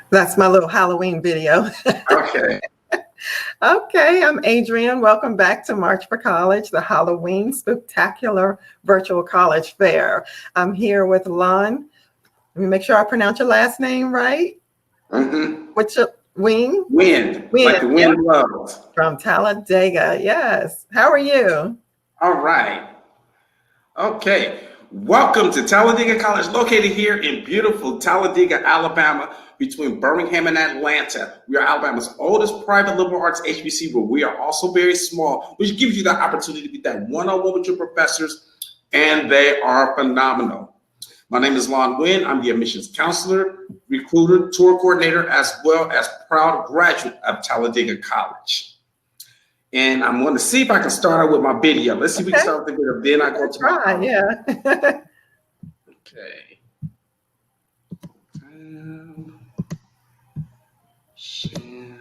That's my little Halloween video. Okay. Okay, I'm Adrienne. Welcome back to March for College, the Halloween Spooktacular Virtual College Fair. I'm here with Lon. Let me make sure I pronounce your last name right. Mm-hmm. What's your Wind, like the wind blows. From Talladega, yes. How are you? All right. Okay. Welcome to Talladega College, located here in beautiful Talladega, Alabama, between Birmingham and Atlanta. We are Alabama's oldest private liberal arts HBC, but we are also very small, which gives you the opportunity to get that one-on-one with your professors, and they are phenomenal. My name is Lon Wynn. I'm the admissions counselor, recruiter, tour coordinator, as well as proud graduate of Talladega College. And I'm going to see if I can start out with my video. Let's see if we can start with the video. Then I go to my comment. Yeah. Okay. Share.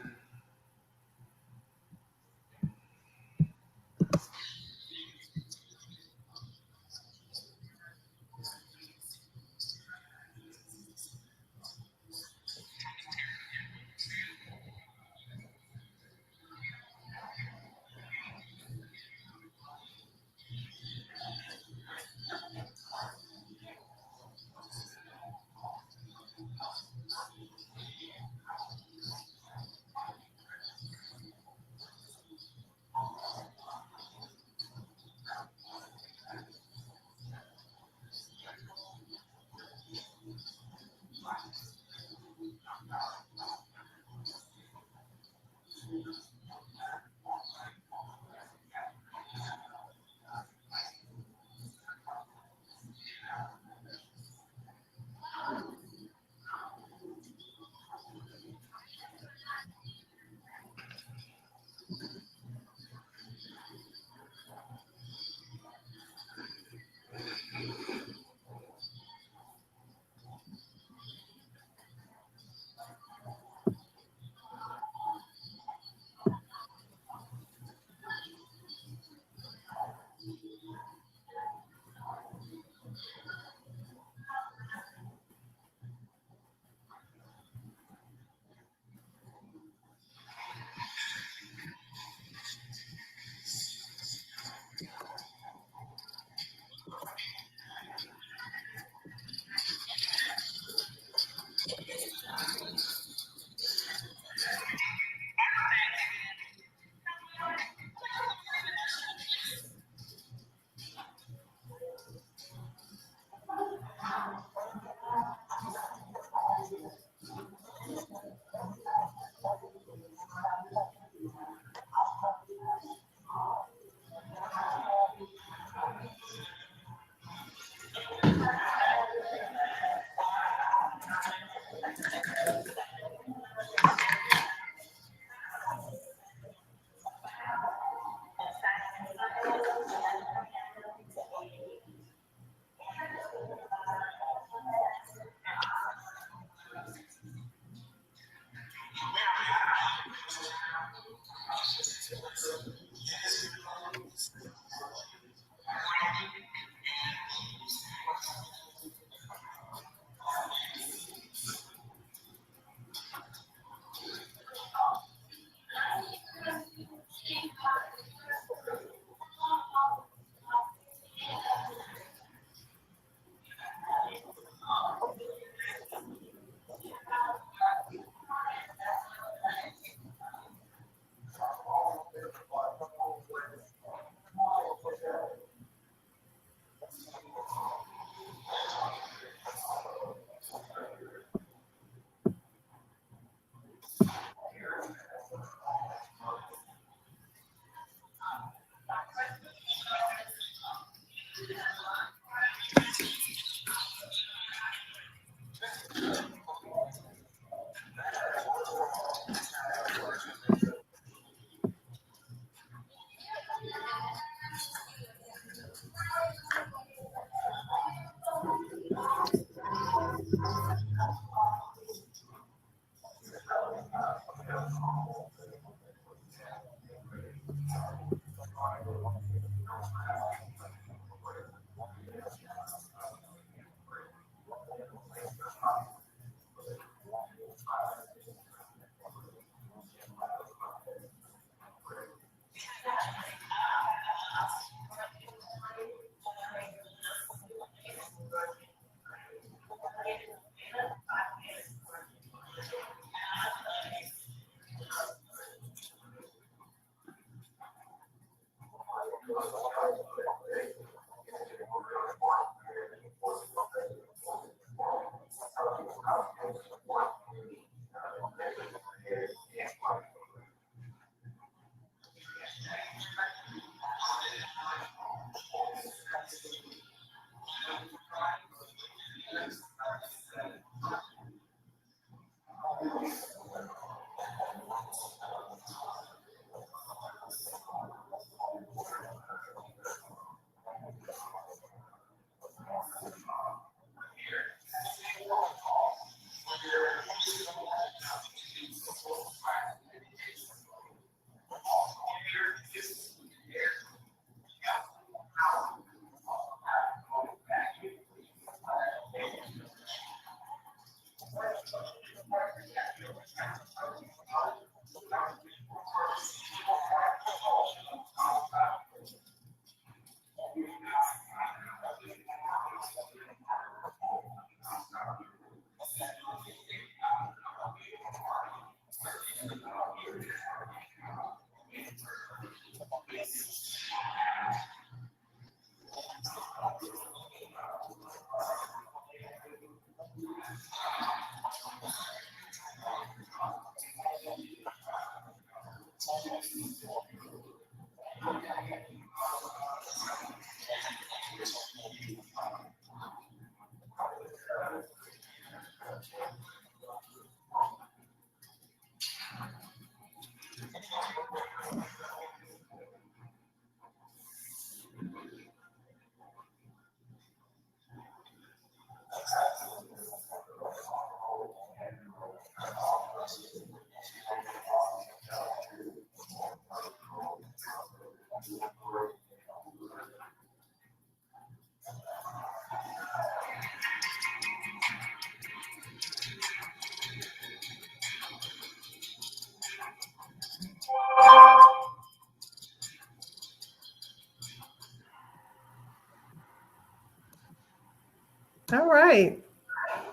All right.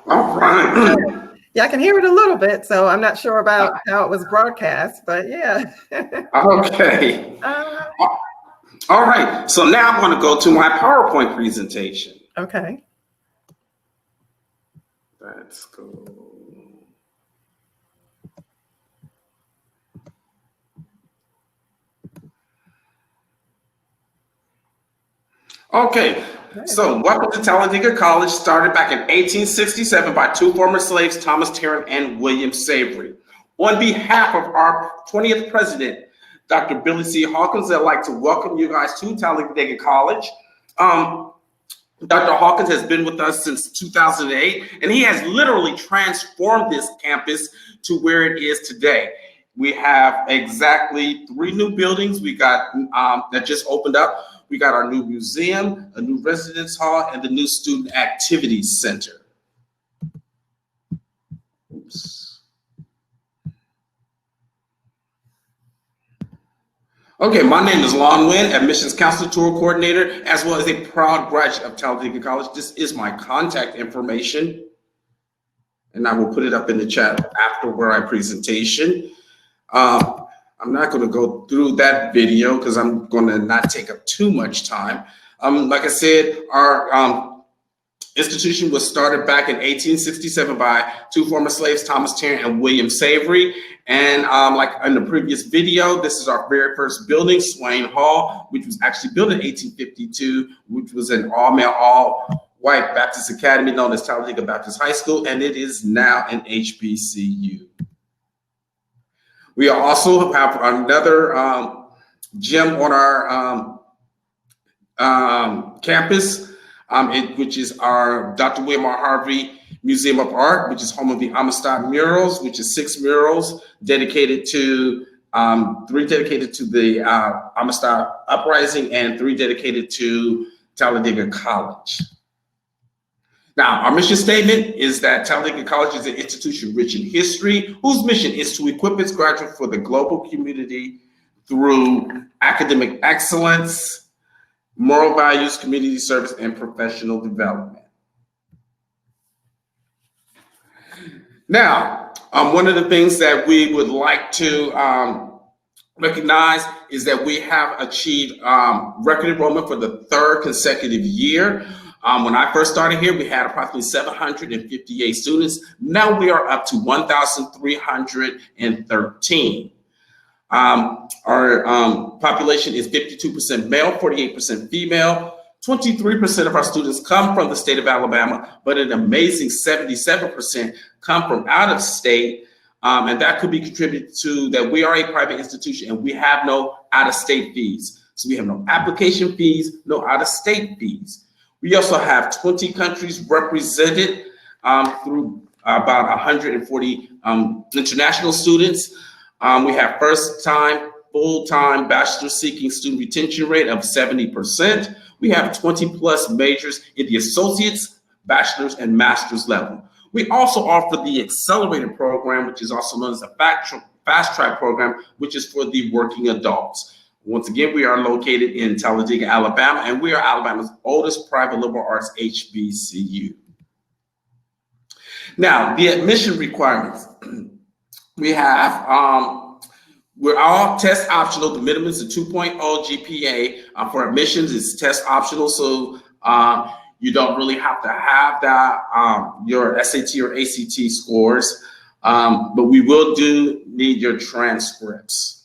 All right. Yeah, I can hear it a little bit, so I'm not sure about how it was broadcast, but yeah. Okay. All right. So now I'm going to go to my PowerPoint presentation. Okay. Let's go. Okay, so welcome to Talladega College, started back in 1867 by two former slaves, Thomas Tarrant and William Savory. On behalf of our 20th president, Dr. Billy C. Hawkins, I'd like to welcome you guys to Talladega College. Dr. Hawkins has been with us since 2008, and he has literally transformed this campus to where it is today. We have exactly 3 new buildings we got that just opened up. We got our new museum, a new residence hall, and the new student activities center. Oops. Okay, my name is Lon Nguyen, Admissions Counselor Tour Coordinator, as well as a proud graduate of Talladega College. This is my contact information, and I will put it up in the chat after my presentation. I'm not going to go through that video because I'm going to not take up too much time. Like I said, our institution was started back in 1867 by two former slaves, Thomas Tarrant and William Savory. And like in the previous video, this is our very first building, Swain Hall, which was actually built in 1852, which was an all-male, all-white Baptist academy known as Talladega Baptist High School, and it is now an HBCU. We also have another gym on our campus, which is our Dr. William R. Harvey Museum of Art, which is home of the Amistad murals, which is 6 murals dedicated to 3 dedicated to the Amistad Uprising and 3 dedicated to Talladega College. Now, our mission statement is that Talladega College is an institution rich in history, whose mission is to equip its graduates for the global community through academic excellence, moral values, community service, and professional development. Now, one of the things that we would like to recognize is that we have achieved record enrollment for the third consecutive year. When I first started here, we had approximately 758 students. Now we are up to 1,313. Our population is 52% male, 48% female. 23% of our students come from the state of Alabama, but an amazing 77% come from out of state. And that could be contributed to that we are a private institution and we have no out-of-state fees. So we have no application fees, no out-of-state fees. We also have 20 countries represented through about 140 international students. We have first-time, full-time bachelor-seeking student retention rate of 70%. We have 20 plus majors in the associate's, bachelor's, and master's level. We also offer the accelerated program, which is also known as a fast track program, which is for the working adults. Once again, we are located in Talladega, Alabama, and we are Alabama's oldest private liberal arts HBCU. Now, the admission requirements. We have, we're all test optional. The minimum is a 2.0 GPA. For admissions, it's test optional, so you don't really have to have that, your SAT or ACT scores, but we will need your transcripts.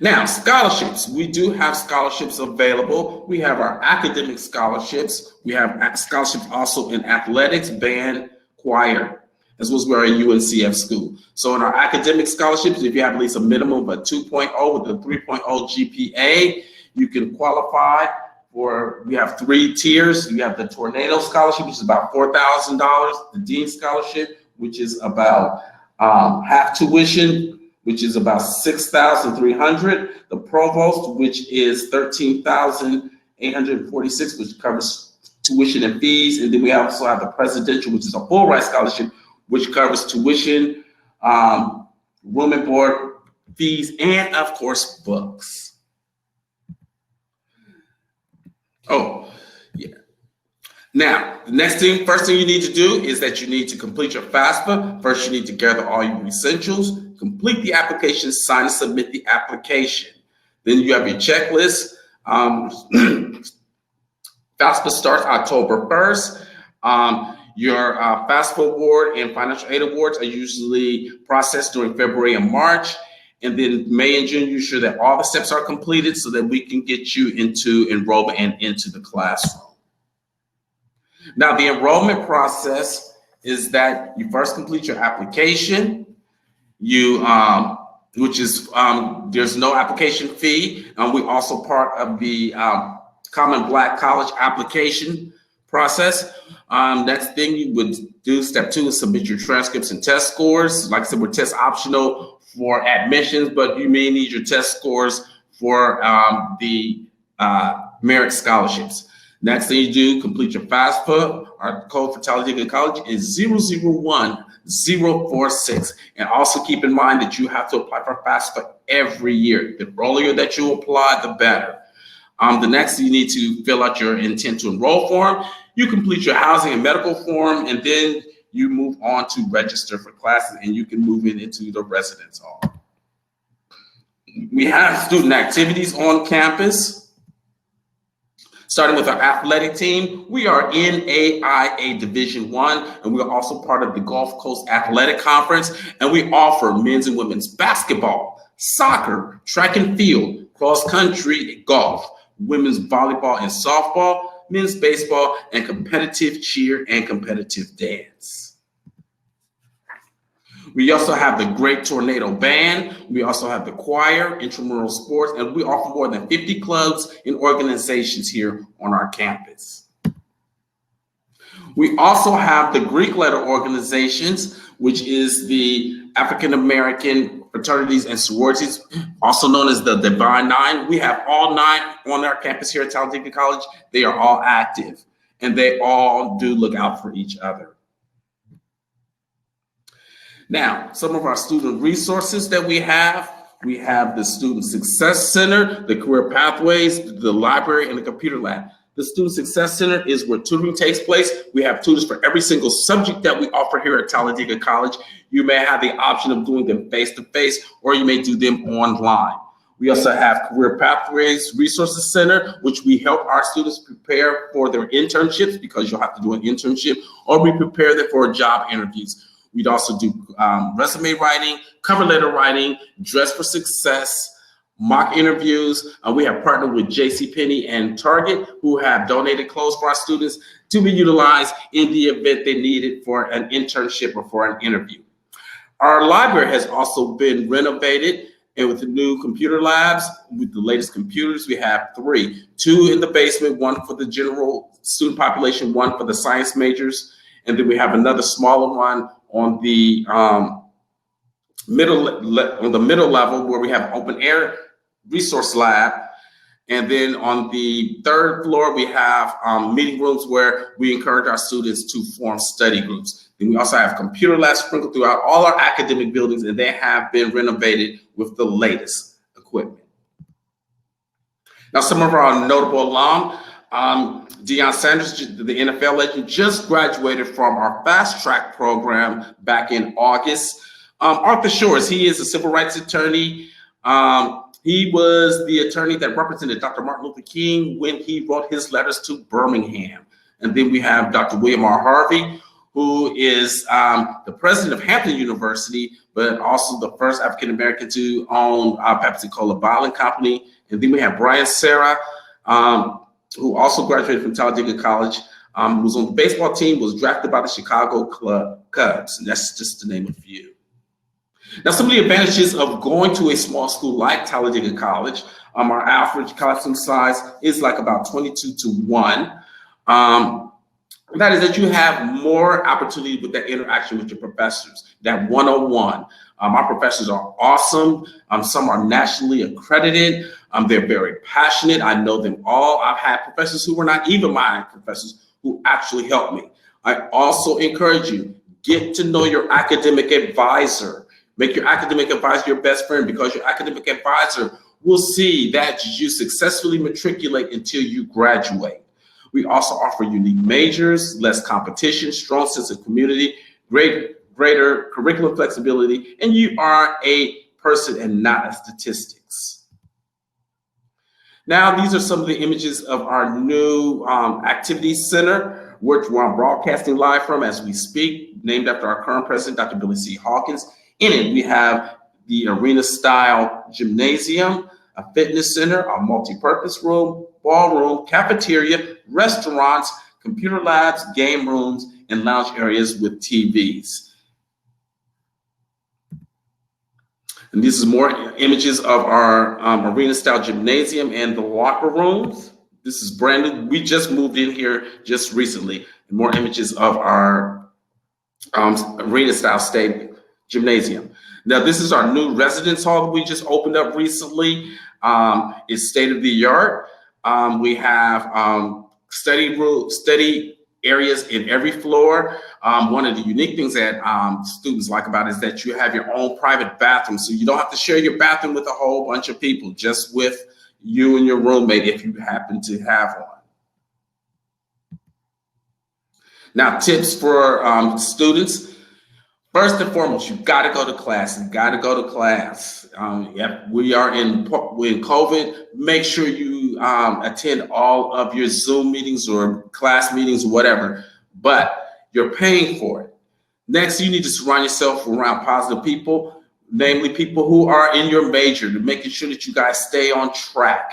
Now, scholarships. We do have scholarships available. We have our academic scholarships. We have scholarships also in athletics, band, choir, as well as we're a UNCF school. So in our academic scholarships, if you have at least a minimum of a 2.0 with a 3.0 GPA, you can qualify for, we have 3 tiers. You have the Tornado Scholarship, which is about $4,000, the Dean Scholarship, which is about half tuition, which is about $6,300. The Provost, which is $13,846, which covers tuition and fees. And then we also have the Presidential, which is a full ride scholarship, which covers tuition, room and board, fees, and of course, books. Oh, yeah. Now, the first thing you need to do is that you need to complete your FAFSA. First, you need to gather all your essentials, complete the application, sign and submit the application. Then you have your checklist. FAFSA starts October 1st. Your FAFSA award and financial aid awards are usually processed during February and March. And then May and June, you ensure that all the steps are completed so that we can get you into enrollment and into the classroom. Now, the enrollment process is that you first complete your application. You, which is, there's no application fee. We also part of the Common Black College application process. Next thing you would do, step 2, is submit your transcripts and test scores. Like I said, we're test optional for admissions, but you may need your test scores for the merit scholarships. Next thing you do, complete your FAFSA. Our code for Talladega College is 001046. And also keep in mind that you have to apply for FAFSA every year. The earlier that you apply, the better. The next thing you need to fill out your intent to enroll form. You complete your housing and medical form, and then you move on to register for classes, and you can move it into the residence hall. We have student activities on campus. Starting with our athletic team, we are in AIA Division I, and we are also part of the Gulf Coast Athletic Conference, and we offer men's and women's basketball, soccer, track and field, cross country, golf, women's volleyball and softball, men's baseball, and competitive cheer and competitive dance. We also have the Great Tornado Band. We also have the choir, intramural sports, and we offer more than 50 clubs and organizations here on our campus. We also have the Greek letter organizations, which is the African American fraternities and sororities, also known as the Divine Nine. We have all 9 on our campus here at Talladega College. They are all active, and they all do look out for each other. Now, some of our student resources that we have the Student Success Center, the Career Pathways, the library, and the computer lab. The Student Success Center is where tutoring takes place. We have tutors for every single subject that we offer here at Talladega College. You may have the option of doing them face-to-face, or you may do them online. We also have Career Pathways Resources Center, which we help our students prepare for their internships, because you'll have to do an internship, or we prepare them for job interviews. We'd also do resume writing, cover letter writing, dress for success, mock interviews. We have partnered with JCPenney and Target, who have donated clothes for our students to be utilized in the event they need it for an internship or for an interview. Our library has also been renovated, and with the new computer labs, with the latest computers, we have 3, 2 in the basement, 1 for the general student population, 1 for the science majors, and then we have another smaller one on the middle level, where we have open air resource lab. And then on the 3rd floor, we have meeting rooms where we encourage our students to form study groups. And we also have computer labs sprinkled throughout all our academic buildings, and they have been renovated with the latest equipment. Now, some of our notable alum, Deion Sanders, the NFL legend, just graduated from our fast track program back in August. Arthur Shores, he is a civil rights attorney. He was the attorney that represented Dr. Martin Luther King when he wrote his letters to Birmingham. And then we have Dr. William R. Harvey, who is the president of Hampton University, but also the first African-American to own Pepsi-Cola Bottling Company. And then we have Brian Serra, who also graduated from Talladega College, who was on the baseball team, was drafted by the Chicago Cubs. And that's just to name a few. Now, some of the advantages of going to a small school like Talladega College, our average classroom size is like about 22 to 1. That is that you have more opportunity with that interaction with your professors, that one-on-one. Our professors are awesome. Some are nationally accredited. They're very passionate. I know them all. I've had professors who were not even my professors who actually helped me. I also encourage you, get to know your academic advisor. Make your academic advisor your best friend, because your academic advisor will see that you successfully matriculate until you graduate. We also offer unique majors, less competition, strong sense of community, greater curriculum flexibility, and you are a person and not a statistics. Now, these are some of the images of our new activities center, which we're broadcasting live from as we speak, named after our current president, Dr. Billy C. Hawkins. In it, we have the arena-style gymnasium, a fitness center, a multi-purpose room, ballroom, cafeteria, restaurants, computer labs, game rooms, and lounge areas with TVs. And this is more images of our arena-style gymnasium and the locker rooms. This is brand new. We just moved in here just recently. And more images of our arena-style stadium. Gymnasium. Now, this is our new residence hall that we just opened up recently. It's state of the art. We have study areas in every floor. One of the unique things that students like about it is that you have your own private bathroom, so you don't have to share your bathroom with a whole bunch of people, just with you and your roommate if you happen to have one. Now, tips for students. First and foremost, you've got to go to class. You've got to go to class. We are in COVID. Make sure you attend all of your Zoom meetings or class meetings or whatever, but you're paying for it. Next, you need to surround yourself around positive people, namely people who are in your major, to making sure that you guys stay on track.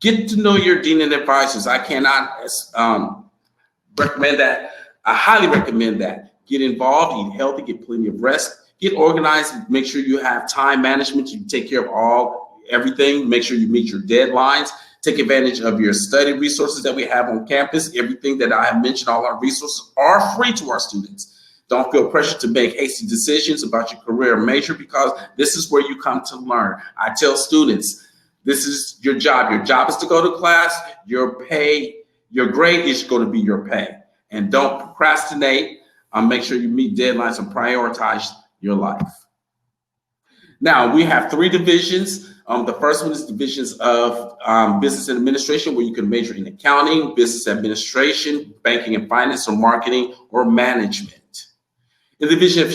Get to know your dean and advisors. I cannot recommend that. I highly recommend that. Get involved, eat healthy, get plenty of rest, get organized, make sure you have time management, you take care of everything, make sure you meet your deadlines, take advantage of your study resources that we have on campus. Everything that I have mentioned, all our resources are free to our students. Don't feel pressure to make hasty decisions about your career or major, because this is where you come to learn. I tell students, this is your job. Your job is to go to class, your grade is going to be your pay. And don't procrastinate. Make sure you meet deadlines and prioritize your life. Now, we have three divisions. The first one is divisions of business and administration, where you can major in accounting, business administration, banking and finance, or marketing or management. In the division of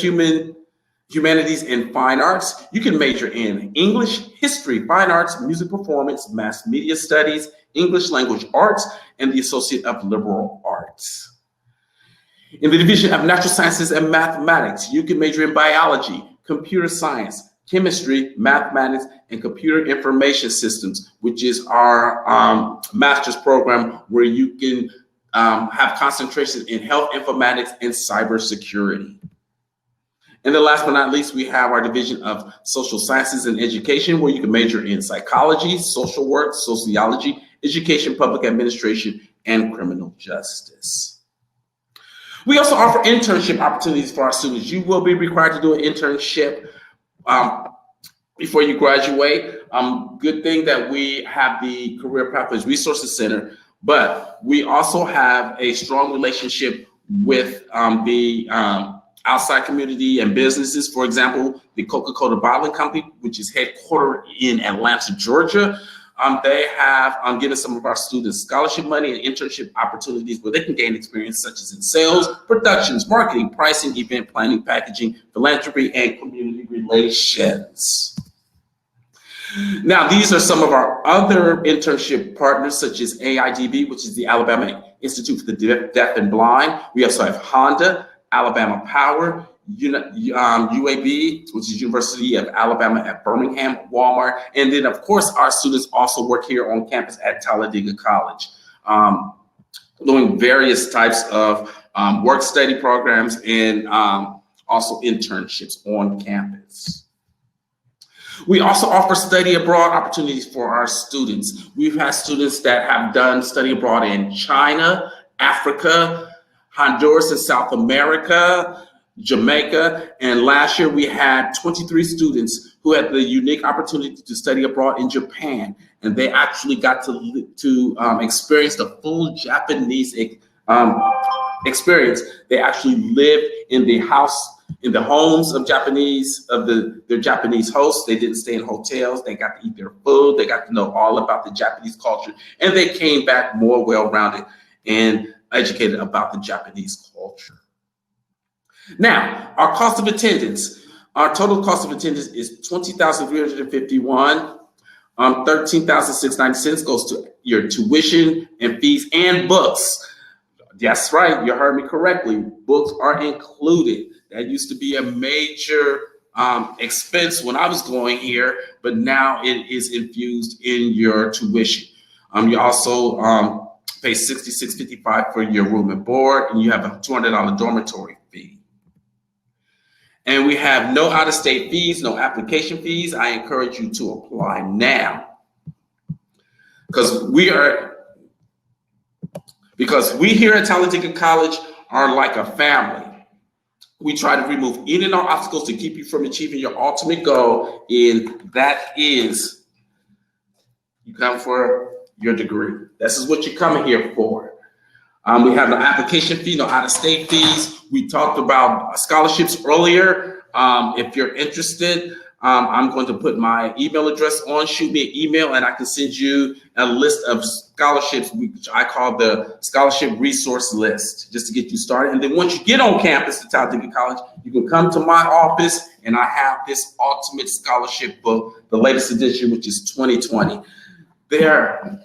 humanities and fine arts, you can major in English, history, fine arts, music performance, mass media studies, English language arts, and the Associate of Liberal Arts. In the division of natural sciences and mathematics, you can major in biology, computer science, chemistry, mathematics, and computer information systems, which is our master's program where you can have concentration in health informatics and cybersecurity. And then last but not least, we have our division of social sciences and education, where you can major in psychology, social work, sociology, education, public administration, and criminal justice. We also offer internship opportunities for our students. You will be required to do an internship before you graduate. Good thing that we have the Career Pathways Resources Center, but we also have a strong relationship with the outside community and businesses. For example, the Coca-Cola Bottling Company, which is headquartered in Atlanta, Georgia. They have given some of our students scholarship money and internship opportunities where they can gain experience such as in sales, productions, marketing, pricing, event planning, packaging, philanthropy, and community relations. Now, these are some of our other internship partners, such as AIDB, which is the Alabama Institute for the Deaf and Blind. We also have Honda, Alabama Power, UAB, which is University of Alabama at Birmingham, Walmart, and then of course our students also work here on campus at Talladega College, doing various types of work study programs and also internships on campus. We also offer study abroad opportunities for our students. We've had students that have done study abroad in China, Africa, Honduras and South America, Jamaica, and last year we had 23 students who had the unique opportunity to study abroad in Japan, and they actually got to experience the full Japanese experience. They actually lived in the homes of their Japanese hosts. They didn't stay in hotels. They got to eat their food. They got to know all about the Japanese culture, and they came back more well-rounded and educated about the Japanese culture. Now, our cost of attendance. Our total cost of attendance is $20,351. $13,690 goes to your tuition and fees and books. That's right, you heard me correctly. Books are included. That used to be a major expense when I was going here, but now it is infused in your tuition. You also pay $66.55 for your room and board, and you have a $200 dormitory fee. And we have no out-of-state fees, no application fees. I encourage you to apply now, because we here at Talladega College are like a family. We try to remove any and all obstacles to keep you from achieving your ultimate goal, and that is you come for your degree. This is what you're coming here for. We have no application fee, no out-of-state fees. We talked about scholarships earlier. If you're interested, I'm going to put my email address on. Shoot me an email, and I can send you a list of scholarships, which I call the scholarship resource list, just to get you started. And then once you get on campus at Talladega College, you can come to my office, and I have this ultimate scholarship book, the latest edition, which is 2020. There are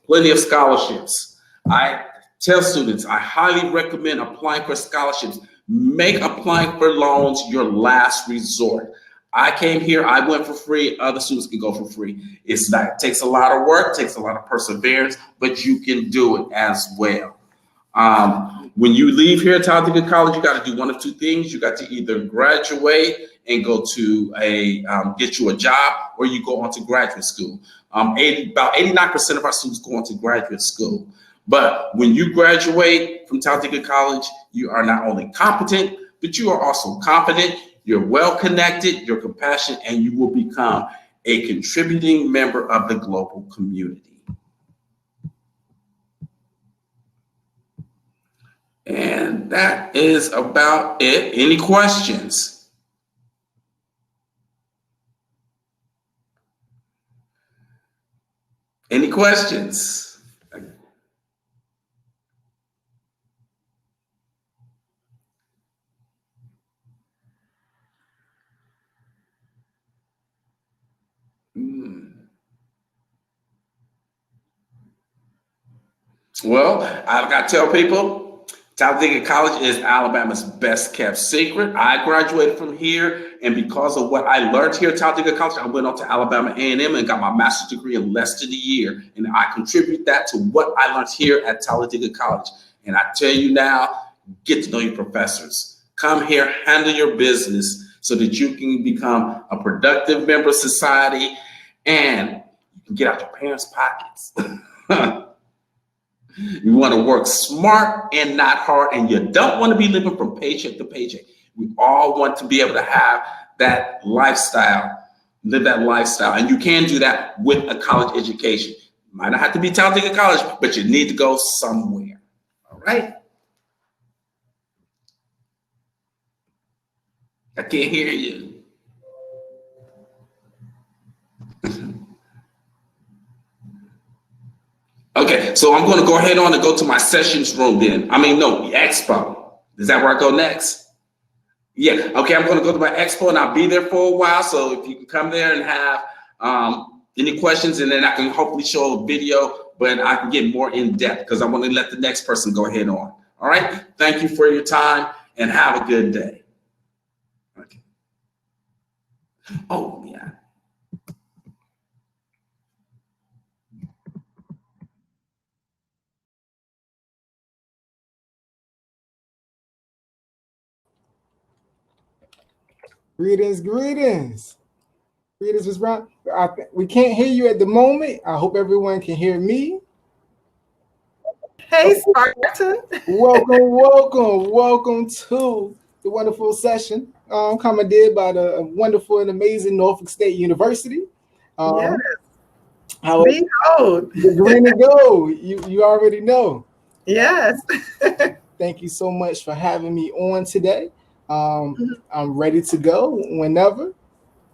plenty of scholarships. I tell students, I highly recommend applying for scholarships. Make applying for loans your last resort. I came here, I went for free, other students can go for free. It takes a lot of work, takes a lot of perseverance, but you can do it as well. When you leave here at Talladega College, you got to do one of two things. You got to either graduate and go to get you a job, or you go on to graduate school. About 89% of our students go on to graduate school. But when you graduate from Talladega College, you are not only competent, but you are also confident, you're well-connected, you're compassionate, and you will become a contributing member of the global community. And that is about it. Any questions? Any questions? Well, I got to tell people, Talladega College is Alabama's best kept secret. I graduated from here, and because of what I learned here at Talladega College, I went on to Alabama A&M and got my master's degree in less than a year. And I contribute that to what I learned here at Talladega College. And I tell you now, get to know your professors. Come here, handle your business so that you can become a productive member of society and you can get out your parents' pockets. You want to work smart and not hard, and you don't want to be living from paycheck to paycheck. We all want to be able to have that lifestyle, live that lifestyle, and you can do that with a college education. Might not have to be Talladega College, but you need to go somewhere. All right? I can't hear you. Okay, so I'm going to go ahead on and go to my sessions room then. I mean, no, the expo. Is that where I go next? Yeah, okay, I'm going to go to my expo and I'll be there for a while. So if you can come there and have any questions, and then I can hopefully show a video, but I can get more in depth because I want to let the next person go ahead on. All right, thank you for your time and have a good day. Okay. Oh, yeah. Greetings, greetings. Greetings, Ms. Brown. We can't hear you at the moment. I hope everyone can hear me. Hey, Spartan. Welcome to the wonderful session commandeered by the wonderful and amazing Norfolk State University. Yes. Behold. The green and gold, you already know. Yes. Thank you so much for having me on today. I'm ready to go whenever.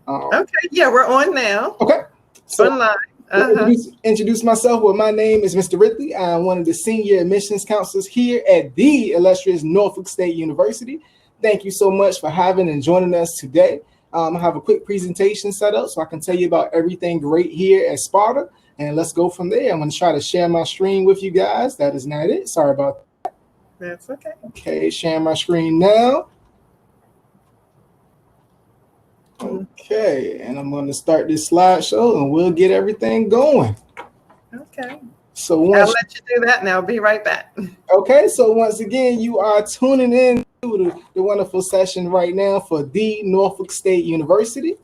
Okay, yeah, we're on now. Okay. So online. Introduce myself. Well, my name is Mr. Ridley. I'm one of the senior admissions counselors here at the illustrious Norfolk State University. Thank you so much for having and joining us today. I have a quick presentation set up so I can tell you about everything great here at Sparta, and let's go from there. I'm going to try to share my screen with you guys. That is not it. Sorry about that. That's okay. Okay, sharing my screen now. Okay, and I'm going to start this slideshow and we'll get everything going. Okay. So I'll let you do that now. I'll be right back. Okay, so once again, you are tuning in to the wonderful session right now for the Norfolk State University.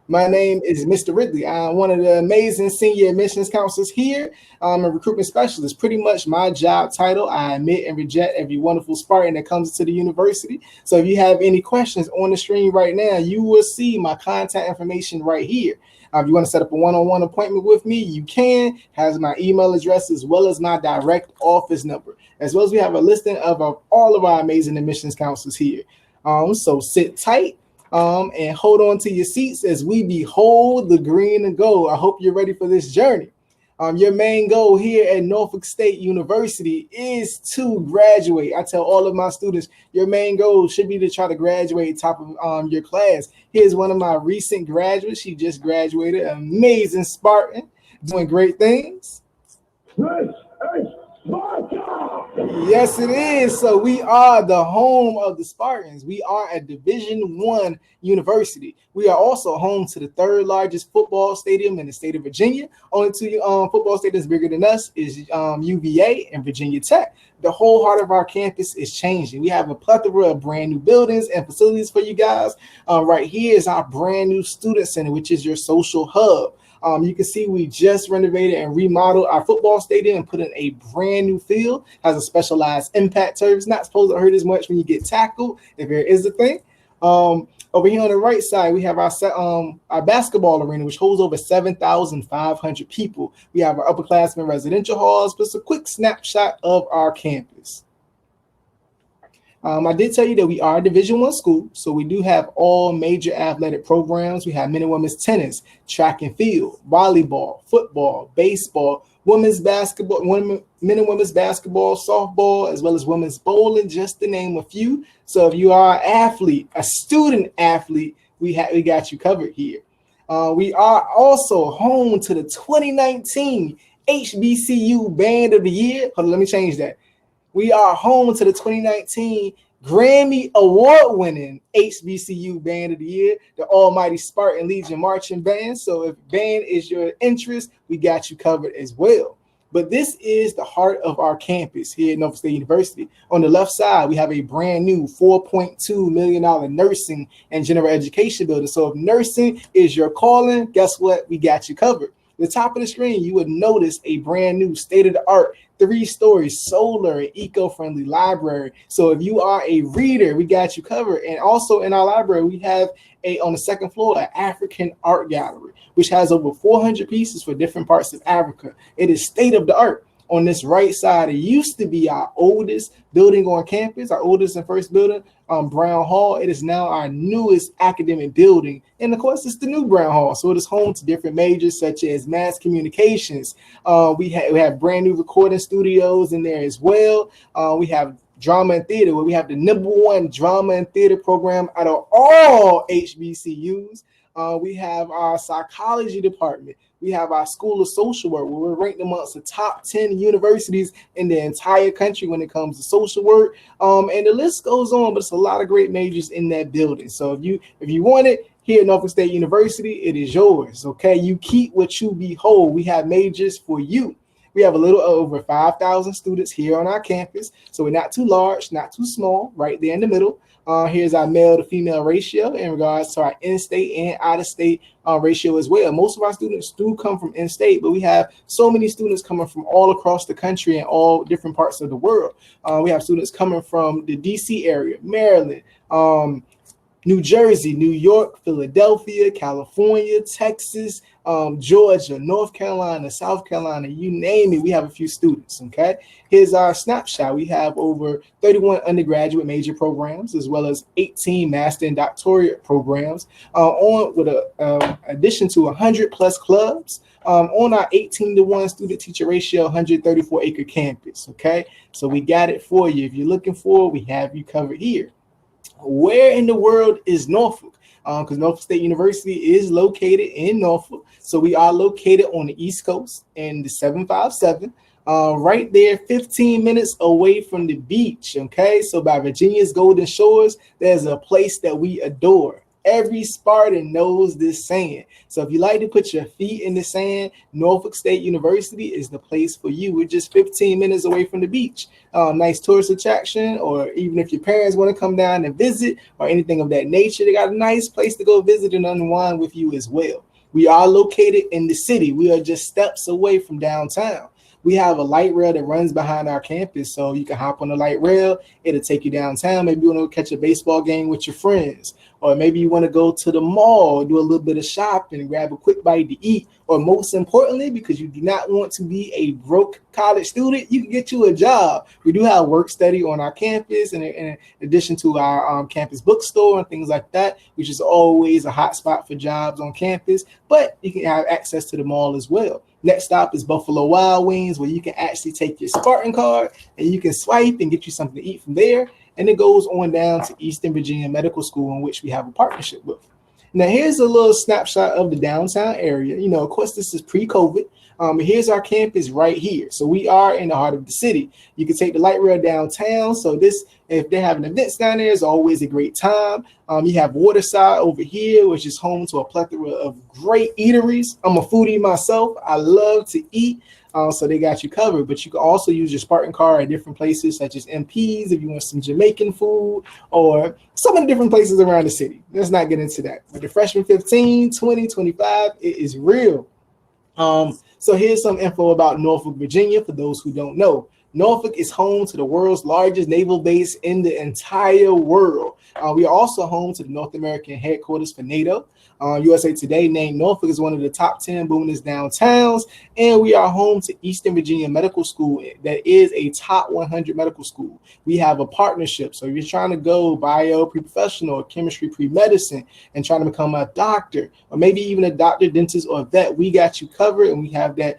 My name is Mr. Ridley. I'm one of the amazing senior admissions counselors here. I'm a recruitment specialist. Pretty much my job title. I admit and reject every wonderful Spartan that comes to the university. So if you have any questions on the screen right now, you will see my contact information right here. If you want to set up a one-on-one appointment with me, you can. Has my email address as well as my direct office number, as well as we have a listing of all of our amazing admissions counselors here. So sit tight. And hold on to your seats as we behold the green and gold. I hope you're ready for this journey. Your main goal here at Norfolk State University is to graduate. I tell all of my students, your main goal should be to try to graduate top of your class. Here's one of my recent graduates. She just graduated, amazing Spartan, doing great things. Yes, it is. So we are the home of the Spartans. We are a Division I university. We are also home to the third largest football stadium in the state of Virginia. Only two football stadiums bigger than us is UVA and Virginia Tech. The whole heart of our campus is changing. We have a plethora of brand new buildings and facilities for you guys. Right here is our brand new student center, which is your social hub. You can see we just renovated and remodeled our football stadium and put in a brand new field. Has a specialized impact turf. It's not supposed to hurt as much when you get tackled, if there is a thing. Over here on the right side, we have our basketball arena, which holds over 7,500 people. We have our upperclassmen residential halls, plus a quick snapshot of our campus. I did tell you that we are a Division I school, so we do have all major athletic programs. We have men and women's tennis, track and field, volleyball, football, baseball, women's basketball, men and women's basketball, softball, as well as women's bowling, just to name a few. So if you are an athlete, a student athlete, we got you covered here. We are also home to the 2019 HBCU Band of the Year. Hold on, let me change that. We are home to the 2019 Grammy Award-winning HBCU Band of the Year, the Almighty Spartan Legion Marching Band. So if band is your interest, we got you covered as well. But this is the heart of our campus here at Norfolk State University. On the left side, we have a brand new $4.2 million nursing and general education building. So if nursing is your calling, guess what? We got you covered. At the top of the screen, you would notice a brand new state-of-the-art 3-story solar and eco-friendly library. So if you are a reader, we got you covered. And also in our library, we have on the second floor, an African art gallery, which has over 400 pieces for different parts of Africa. It is state-of-the-art. On this right side, it used to be our oldest building on campus, our oldest and first building, Brown Hall. It is now our newest academic building. And of course, it's the new Brown Hall. So it is home to different majors such as mass communications. We have brand new recording studios in there as well. We have drama and theater, where we have the #1 drama and theater program out of all HBCUs. We have our psychology department. We have our School of Social Work, where we're ranked amongst the top 10 universities in the entire country when it comes to social work. And the list goes on, but it's a lot of great majors in that building. So if you want it here at Norfolk State University, it is yours. Okay, you keep what you behold. We have majors for you. We have a little over 5,000 students here on our campus. So we're not too large, not too small, right there in the middle. Here's our male to female ratio in regards to our in-state and out-of-state ratio as well. Most of our students do come from in-state, but we have so many students coming from all across the country and all different parts of the world. We have students coming from the DC area, Maryland, New Jersey, New York, Philadelphia, California, Texas, Georgia, North Carolina, South Carolina, you name it, we have a few students, okay? Here's our snapshot. We have over 31 undergraduate major programs, as well as 18 master and doctorate programs, on with an addition to 100 plus clubs, on our 18-to-1 student-teacher ratio, 134-acre campus, okay? So we got it for you. If you're looking for it, we have you covered here. Where in the world is Norfolk? Because Norfolk State University is located in Norfolk. So we are located on the East Coast in the 757, right there, 15 minutes away from the beach. Okay, so by Virginia's Golden Shores, there's a place that we adore. Every Spartan knows this saying. So if you like to put your feet in the sand, Norfolk State University is the place for you. We're just 15 minutes away from the beach. Nice tourist attraction, or even if your parents want to come down and visit or anything of that nature, they got a nice place to go visit and unwind with you as well. We are located in the city. We are just steps away from downtown. We have a light rail that runs behind our campus, so you can hop on the light rail. It'll take you downtown. Maybe you want to catch a baseball game with your friends, or maybe you want to go to the mall, do a little bit of shopping, grab a quick bite to eat, or most importantly, because you do not want to be a broke college student, you can get you a job. We do have work study on our campus, and in addition to our campus bookstore and things like that, which is always a hot spot for jobs on campus, but you can have access to the mall as well. Next stop is Buffalo Wild Wings, where you can actually take your Spartan card and you can swipe and get you something to eat from there. And it goes on down to Eastern Virginia Medical School, in which we have a partnership with. Now, here's a little snapshot of the downtown area. You know, of course, this is pre-COVID. Here's our campus right here. So we are in the heart of the city. You can take the light rail downtown. So this, if they're having events down there, is always a great time. You have Waterside over here, which is home to a plethora of great eateries. I'm a foodie myself. I love to eat. So they got you covered, but you can also use your Spartan card at different places such as MP's if you want some Jamaican food, or some of the different places around the city. Let's not get into that. But the freshman 15, 20, 25, it is real. So here's some info about Norfolk, Virginia, for those who don't know. Norfolk is home to the world's largest naval base in the entire world. We are also home to the North American headquarters for NATO. USA Today named Norfolk as one of the top 10 boomingest downtowns, and we are home to Eastern Virginia Medical School that is a top 100 medical school. We have a partnership, so if you're trying to go bio pre-professional or chemistry pre-medicine and trying to become a doctor or maybe even a doctor, dentist, or vet, we got you covered, and we have that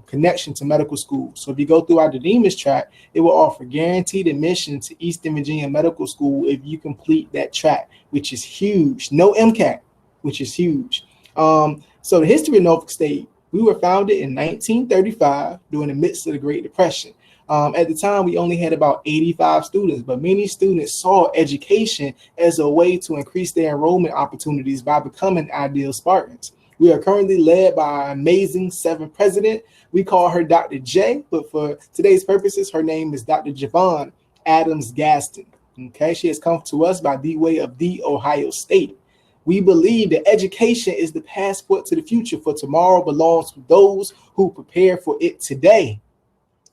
connection to medical school. So if you go through our Dedemus track, it will offer guaranteed admission to Eastern Virginia Medical School if you complete that track, which is huge. No MCAT, which is huge. So the history of Norfolk State, we were founded in 1935 during the midst of the Great Depression. At the time, we only had about 85 students, but many students saw education as a way to increase their enrollment opportunities by becoming ideal Spartans. We are currently led by our amazing 7th president. We call her Dr. J, but for today's purposes, her name is Dr. Javon Adams Gaston. Okay, she has come to us by the way of the Ohio State. We believe that education is the passport to the future, for tomorrow belongs to those who prepare for it today.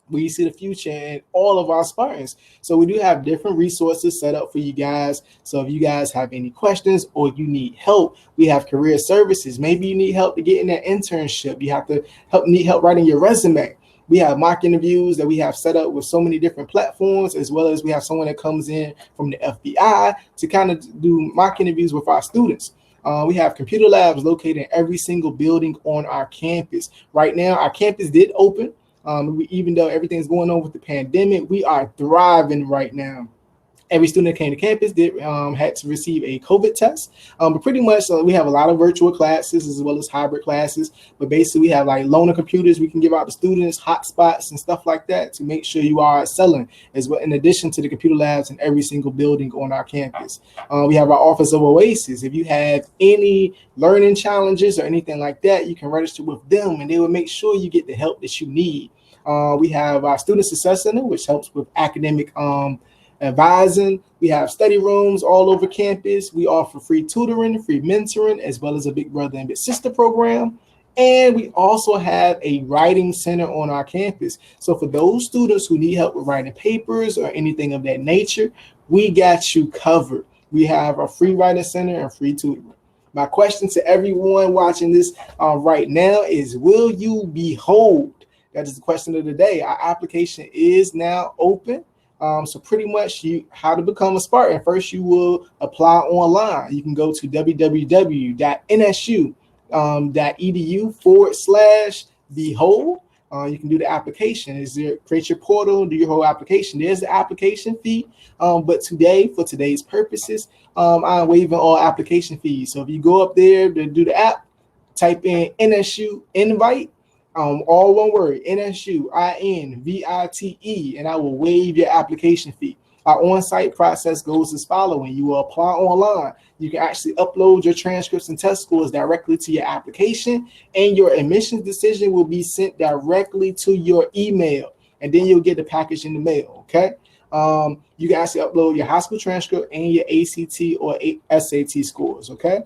We see the future in all of our Spartans. So we do have different resources set up for you guys. So if you guys have any questions or you need help, we have career services. Maybe you need help to get in that internship. You have to need help writing your resume. We have mock interviews that we have set up with so many different platforms, as well as we have someone that comes in from the FBI to kind of do mock interviews with our students. We have computer labs located in every single building on our campus. Right now, our campus did open. Even though everything's going on with the pandemic, we are thriving right now. Every student that came to campus had to receive a COVID test. But pretty much we have a lot of virtual classes as well as hybrid classes. But basically we have like loaner computers we can give out to students, hotspots and stuff like that to make sure you are excelling, as well, in addition to the computer labs in every single building on our campus. We have our Office of Oasis. If you have any learning challenges or anything like that, you can register with them and they will make sure you get the help that you need. We have our Student Success Center, which helps with academic advising. We have study rooms all over campus. We offer free tutoring, free mentoring, as well as a Big Brother and Big Sister program. And we also have a writing center on our campus. So for those students who need help with writing papers or anything of that nature, we got you covered. We have a free writing center and free tutoring. My question to everyone watching this right now is, will you behold? That is the question of the day. Our application is now open. So pretty much how to become a Spartan. First, you will apply online. You can go to www.nsu.edu/behold. You can do the application. Create your portal, do your whole application. There's the application fee. But today, for today's purposes, I'm waiving all application fees. So if you go up there to do the app, type in NSU invite. All one word, NSU-INVITE, and I will waive your application fee. Our on-site process goes as following. You will apply online. You can actually upload your transcripts and test scores directly to your application, and your admissions decision will be sent directly to your email, and then you'll get the package in the mail, okay? You can actually upload your high school transcript and your ACT or SAT scores, okay?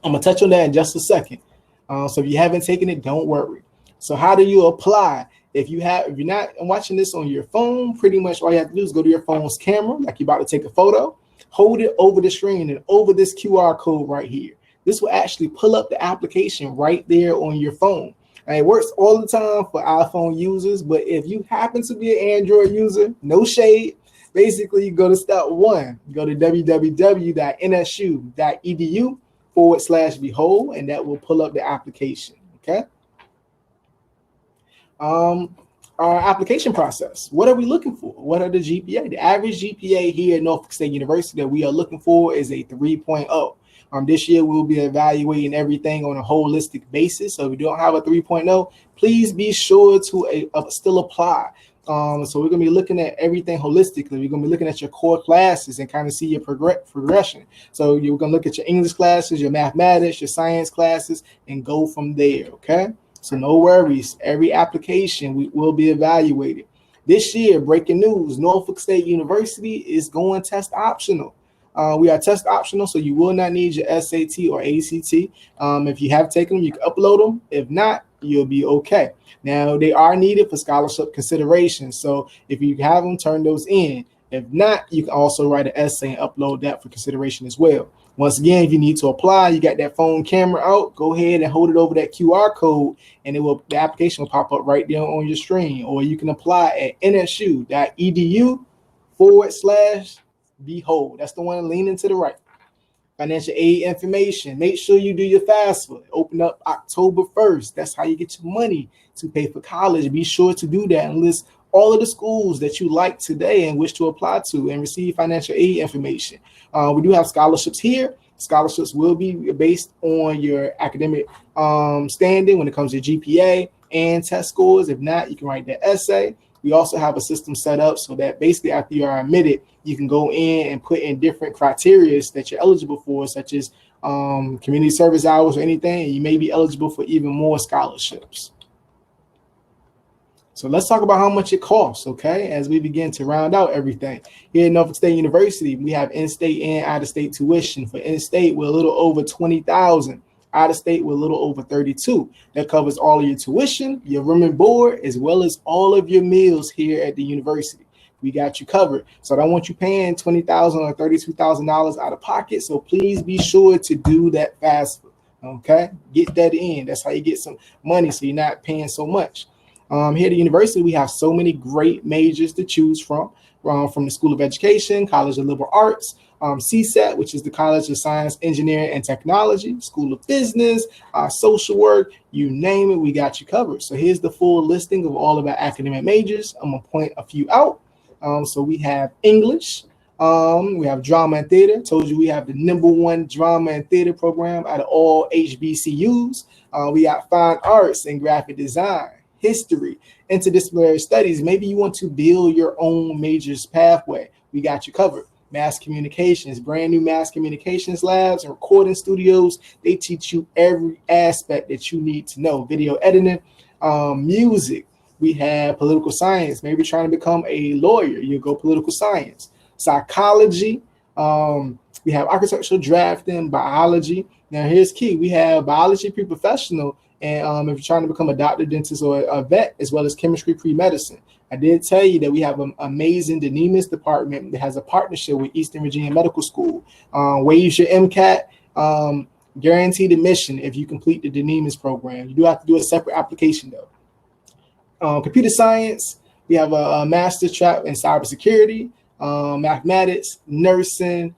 I'm going to touch on that in just a second. So if you haven't taken it, don't worry. So how do you apply? If you're not watching this on your phone, pretty much all you have to do is go to your phone's camera, like you're about to take a photo, hold it over the screen and over this QR code right here. This will actually pull up the application right there on your phone. And it works all the time for iPhone users, but if you happen to be an Android user, no shade. Basically, you go to step one, go to www.nsu.edu/behold, and that will pull up the application, okay? Our application process. What are we looking for? What are the GPA? The average GPA here at Norfolk State University that we are looking for is a 3.0. This year we'll be evaluating everything on a holistic basis. So if you don't have a 3.0, please be sure to still apply. So we're going to be looking at everything holistically. We're going to be looking at your core classes and kind of see your progression. So you're going to look at your English classes, your mathematics, your science classes, and go from there, okay? So no worries. Every application will be evaluated. This year, breaking news, Norfolk State University is going test optional. We are test optional, so you will not need your SAT or ACT. If you have taken them, you can upload them. If not, you'll be okay. Now, they are needed for scholarship consideration. So if you have them, turn those in. If not, you can also write an essay and upload that for consideration as well. Once again, if you need to apply, you got that phone camera out, go ahead and hold it over that QR code, and the application will pop up right there on your screen. Or you can apply at nsu.edu/behold. That's the one leaning to the right. Financial aid information. Make sure you do your FAFSA. Open up October 1st. That's how you get your money to pay for college. Be sure to do that and list all of the schools that you like today and wish to apply to and receive financial aid information. We do have scholarships here. Scholarships will be based on your academic standing when it comes to GPA and test scores. If not, you can write that essay. We also have a system set up so that basically after you are admitted, you can go in and put in different criteria that you're eligible for, such as community service hours or anything, and you may be eligible for even more scholarships. So let's talk about how much it costs, okay, as we begin to round out everything. Here at Norfolk State University, we have in-state and out-of-state tuition. For in-state, we're a little over $20,000. Out of state, we're a little over $32,000. That covers all of your tuition, your room and board, as well as all of your meals here at the university. We got you covered. So I don't want you paying $20,000 or $32,000 out of pocket. So please be sure to do that FAFSA. Okay, get that in. That's how you get some money, so you're not paying so much. Here at the university, we have so many great majors to choose from the School of Education, College of Liberal Arts, CSET, which is the College of Science, Engineering, and Technology, School of Business, social work, you name it, we got you covered. So here's the full listing of all of our academic majors. I'm going to point a few out. So we have English, we have drama and theater. Told you we have the #1 drama and theater program out of all HBCUs. We got fine arts and graphic design, history, interdisciplinary studies. Maybe you want to build your own majors pathway. We got you covered. Mass communications, brand new mass communications labs and recording studios. They teach you every aspect that you need to know. Video editing, music. We have political science. Maybe trying to become a lawyer, you go political science. Psychology. We have architectural drafting, biology. Now here's key. We have biology pre-professional, and if you're trying to become a doctor, dentist, or a vet, as well as chemistry pre-medicine. I did tell you that we have an amazing DeNemis department that has a partnership with Eastern Virginia Medical School. Waives your MCAT, guaranteed admission if you complete the DeNemis program. You do have to do a separate application though. Computer science, we have a master's track in cybersecurity, mathematics, nursing,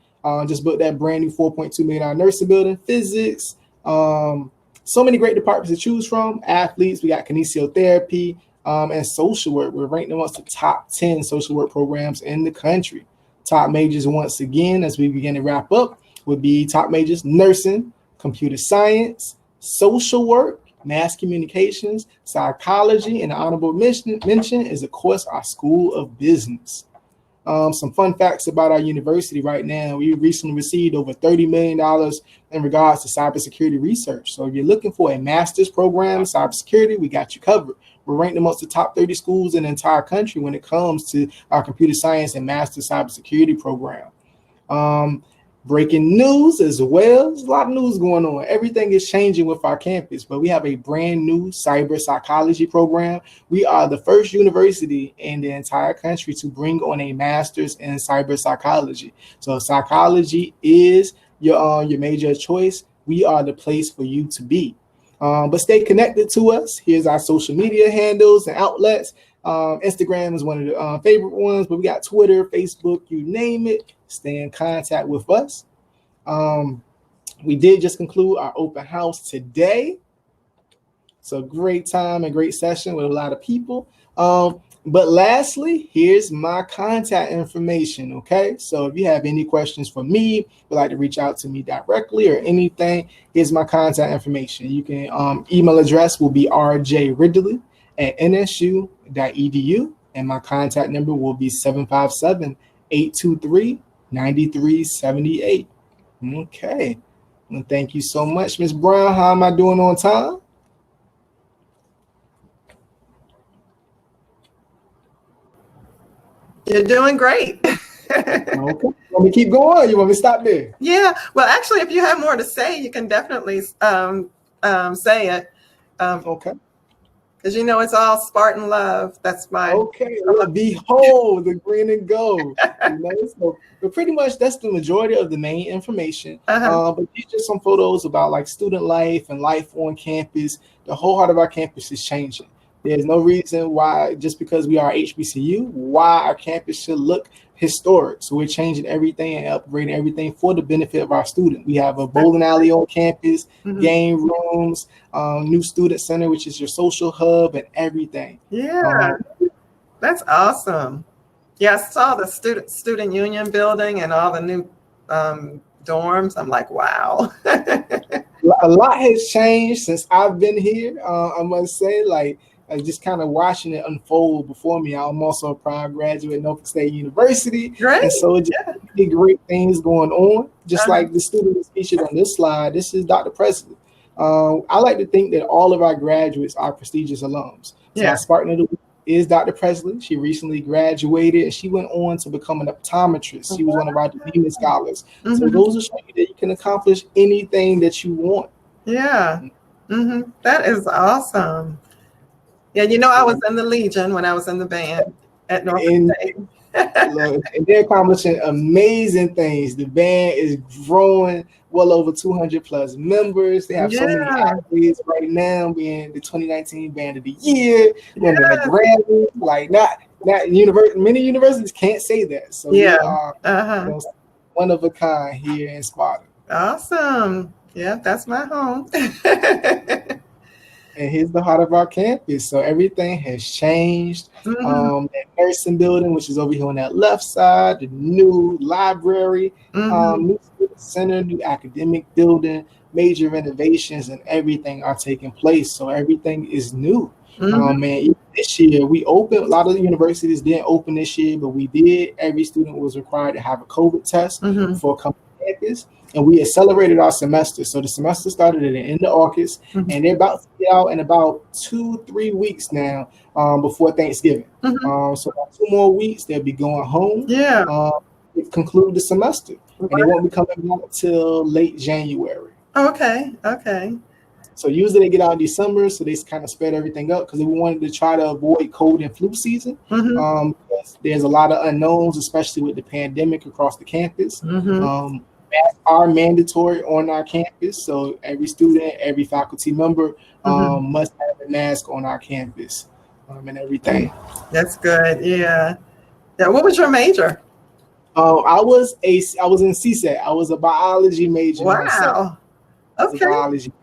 just built that brand new $4.2 million nursing building, physics, so many great departments to choose from. Athletes, we got kinesiotherapy, and social work. We're ranked amongst the top 10 social work programs in the country. Top majors, once again, as we begin to wrap up, would be top majors: nursing, computer science, social work, mass communications, psychology, and the honorable mention is, of course, our School of Business. Some fun facts about our university right now. We recently received over $30 million in regards to cybersecurity research. So if you're looking for a master's program in cybersecurity, we got you covered. We're ranked amongst the top 30 schools in the entire country when it comes to our computer science and master's cybersecurity program. Breaking news as well. There's a lot of news going on. Everything is changing with our campus, but we have a brand new cyber psychology program. We are the first university in the entire country to bring on a master's in cyber psychology. So psychology is your major of choice. We are the place for you to be. But stay connected to us. Here's our social media handles and outlets. Instagram is one of the favorite ones, but we got Twitter, Facebook, you name it. Stay in contact with us. We did just conclude our open house today. So great time and great session with a lot of people. But lastly, here's my contact information, okay? So if you have any questions for me, would like to reach out to me directly or anything, here's my contact information. You can, email address will be rjridley@nsu.edu, and my contact number will be 757-823-9378. Okay. Well, thank you so much, Ms. Brown. How am I doing on time? You're doing great. Okay. Want me to keep going? You want me to stop there? Yeah. Well, actually, if you have more to say, you can definitely say it. Okay. Because you know it's all Spartan love. That's my Okay, look, behold the green and gold. So, but pretty much that's the majority of the main information. But these are just some photos about like student life and life on campus. The whole heart of our campus is changing. There's no reason why, just because we are HBCU, why our campus should look historic. So we're changing everything and upgrading everything for the benefit of our students. We have a bowling alley on campus, game rooms, new student center, which is your social hub, and everything. Yeah, that's awesome. Yeah, I saw the student union building and all the new dorms. I'm like, wow. A lot has changed since I've been here. I must say, like, just kind of watching it unfold before me. I'm also a proud graduate of Norfolk State University. Great. And so just great things going on. Just like the student is featured on this slide, this is Dr. Presley. I like to think that all of our graduates are prestigious alums. So our Spartan of the Week is Dr. Presley. She recently graduated and she went on to become an optometrist. She was one of our Demon scholars. So those are showing you that you can accomplish anything that you want. Yeah. That is awesome. Yeah, you know, I was in the Legion when I was in the band at Norfolk State. Look, and they're accomplishing amazing things. The band is growing, well over 200 plus members. They have so many accolades right now, being the 2019 Band of the Year, winning a Grammy. Like not many universities can't say that. So we are one of a kind here in Sparta. Awesome. Yeah, that's my home. And here's the heart of our campus. So everything has changed. That nursing building, which is over here on that left side, the new library, new student center, new academic building, major renovations, and everything are taking place. So everything is new. Man, this year we opened. A lot of the universities didn't open this year, but we did. Every student was required to have a COVID test before coming to campus. And we accelerated our semester. So the semester started at the end of August, and they're about to get out in about 2-3 weeks now before Thanksgiving. So about 2 more weeks, they'll be going home. To conclude the semester. And they won't be coming back until late January. Okay. So usually they get out in December, so they kind of spread everything up because we wanted to try to avoid cold and flu season. Because there's a lot of unknowns, especially with the pandemic across the campus. Masks are mandatory on our campus, so every student, every faculty member must have a mask on our campus and everything. That's good. Yeah. What was your major? I was in CSET. I was a biology major. Wow. Okay. Biology.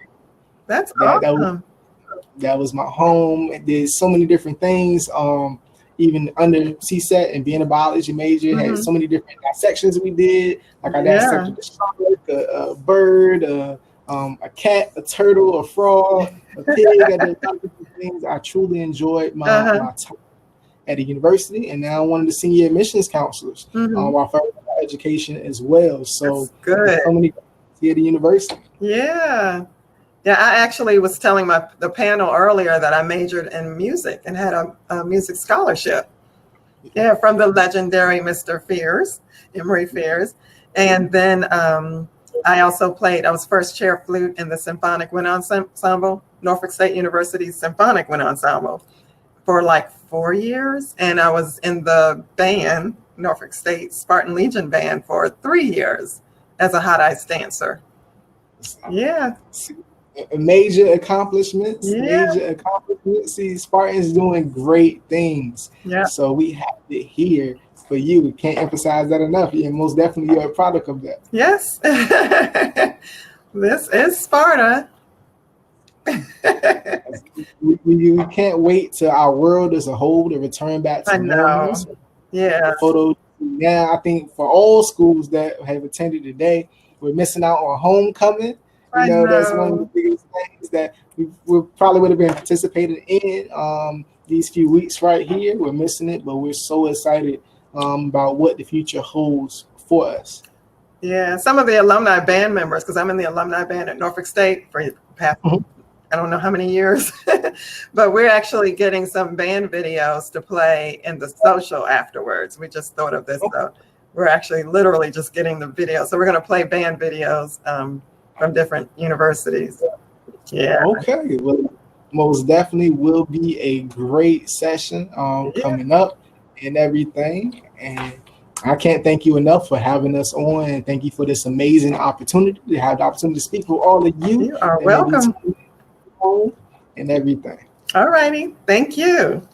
That's awesome. That was my home. There's so many different things. Even under CSET and being a biology major, had so many different dissections we did. Like I dissected a shark, a bird, a cat, a turtle, a frog, a pig. I did a lot of different things. I truly enjoyed my time at the university, and now I'm one of the senior admissions counselors while further education as well. So good. So many here at the university. Yeah. I actually was telling the panel earlier that I majored in music and had a music scholarship. Yeah, from the legendary Mr. Fears, Emery Fears. And then I also I was first chair flute in the Symphonic Wind Ensemble, Norfolk State University's Symphonic Wind Ensemble, for like 4 years. And I was in the band, Norfolk State Spartan Legion band, for 3 years as a hot ice dancer. Yeah. Major accomplishments. See, Spartan's doing great things. So we have it here for you. We can't emphasize that enough. And most definitely you're a product of that. Yes. This is Sparta. we can't wait till our world as a whole to return back to normal. Photos. Now, I think for all schools that have attended today, we're missing out on homecoming. You know, that's one of the biggest things that we probably would have been participating in these few weeks right here. We're missing it, but we're so excited about what the future holds for us. Yeah, some of the alumni band members, because I'm in the alumni band at Norfolk State for the past, I don't know how many years, but we're actually getting some band videos to play in the social afterwards. We just thought of this, though. We're actually literally just getting the video. So we're going to play band videos from different universities. Yeah. Okay. Well, most definitely will be a great session Yeah. coming up and everything. And I can't thank you enough for having us on, and thank you for this amazing opportunity to have the opportunity to speak with all of you You are that may be welcome. home and everything. All righty. Thank you.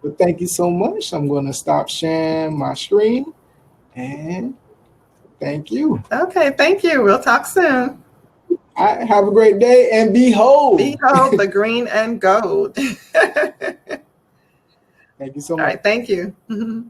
But thank you so much. I'm going to stop sharing my screen, and thank you. Okay. Thank you. We'll talk soon. Have a great day, and behold. Behold the green and gold. All Thank you so much. right. Thank you. Mhm.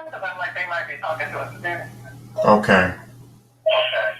Because I'm like, they might be talking to a student. Okay. Okay.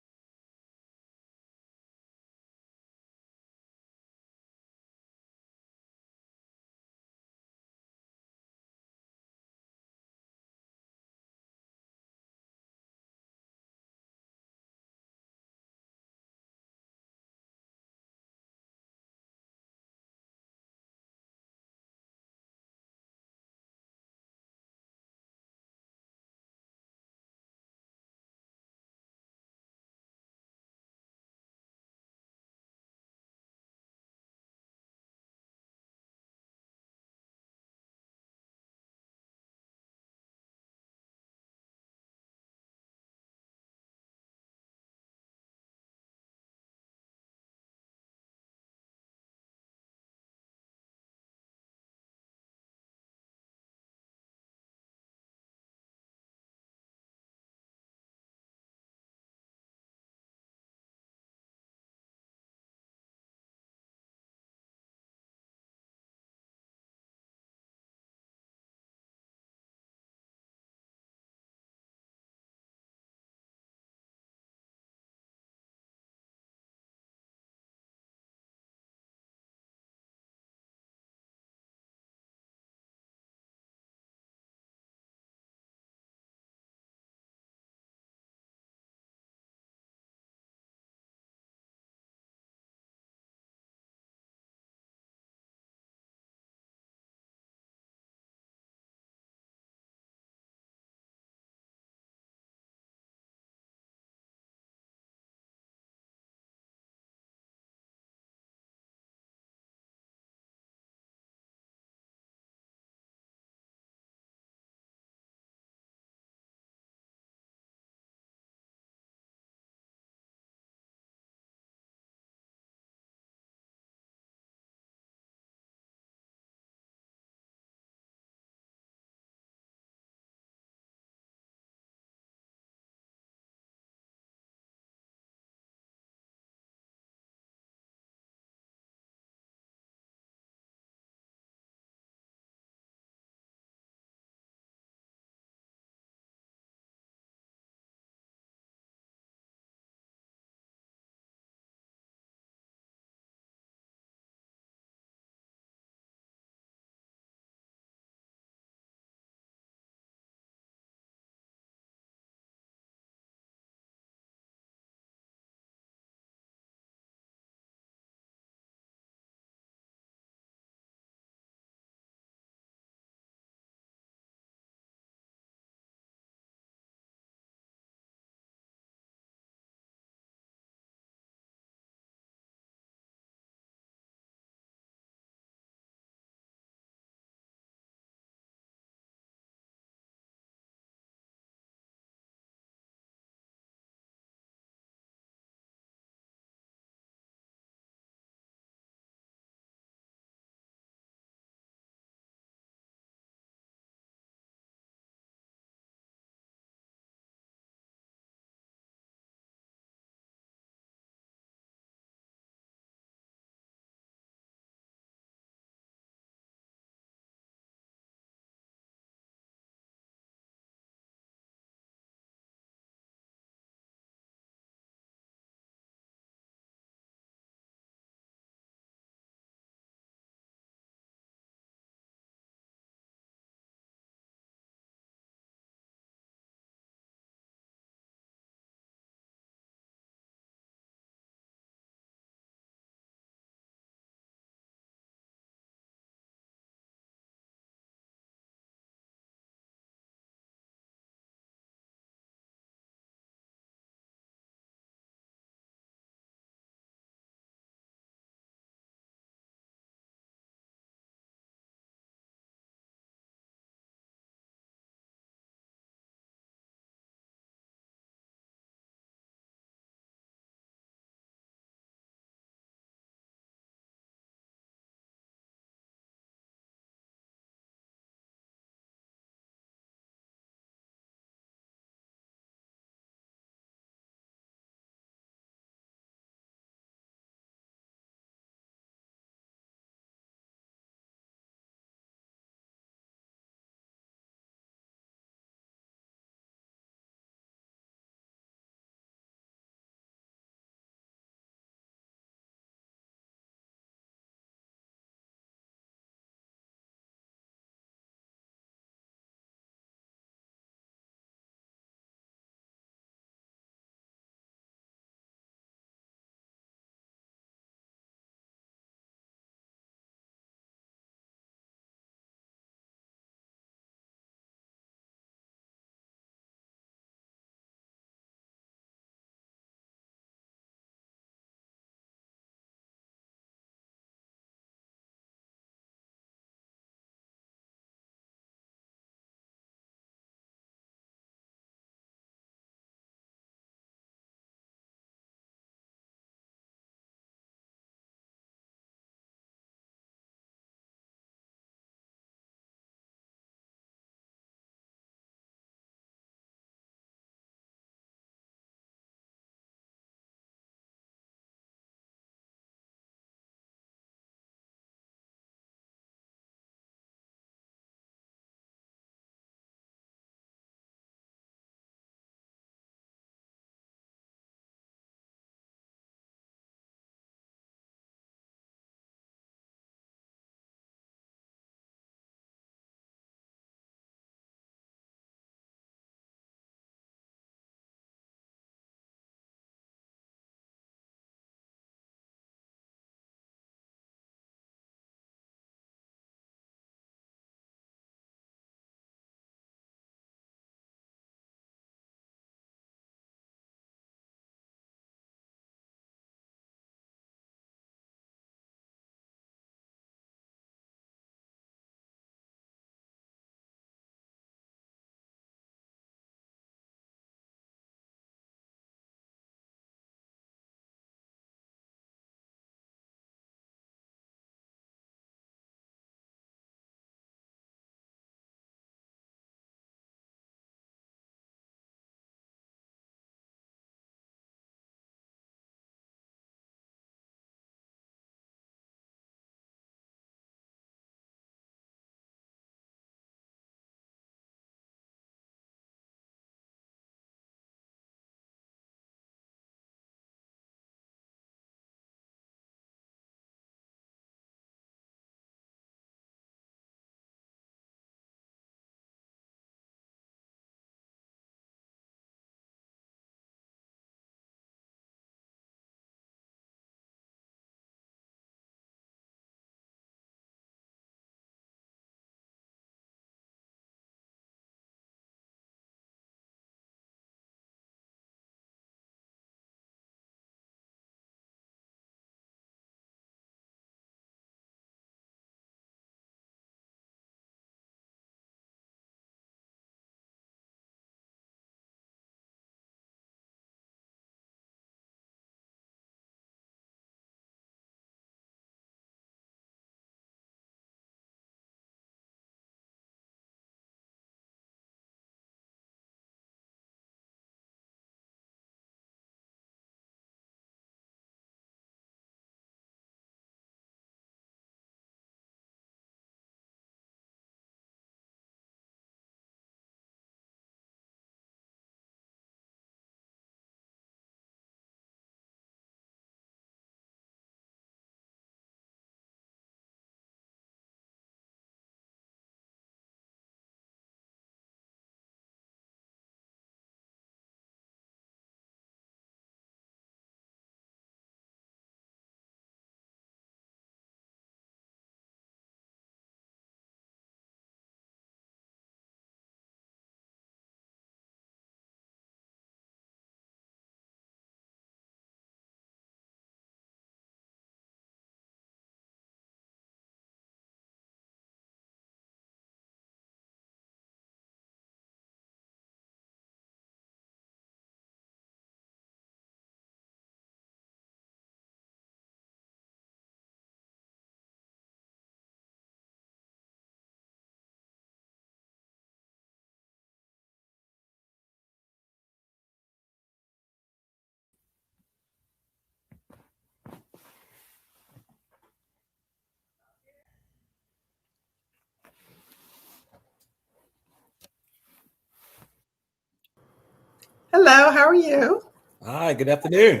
Hello, how are you? Hi, good afternoon.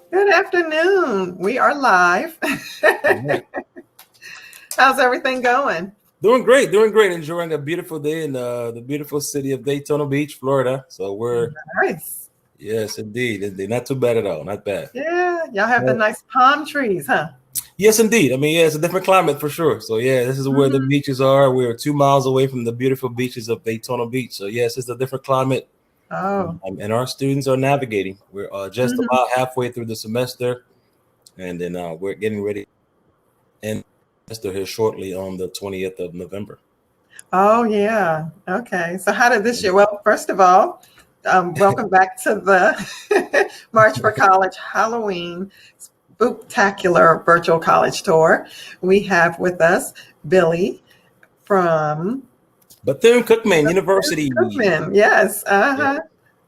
Good afternoon. We are live. All right. How's everything going? Doing great, doing great. Enjoying a beautiful day in the beautiful city of Daytona Beach, Florida. So we're, Nice. yes, indeed. Not too bad at all. Not bad. Yeah, y'all have the nice palm trees, huh? Yes, indeed. I mean, yeah, it's a different climate for sure. So yeah, this is where the beaches are. We're 2 miles away from the beautiful beaches of Daytona Beach. So yes, it's a different climate. Oh. And our students are navigating. We're just about halfway through the semester, and then we're getting ready and semester here shortly on the 20th of November. Oh, yeah. Okay. So how did this year? Well, first of all, welcome back to the March for College Halloween Spooktacular Virtual College Tour. We have with us Billy from Bethune-Cookman University. Cookman. Yes. Uh-huh.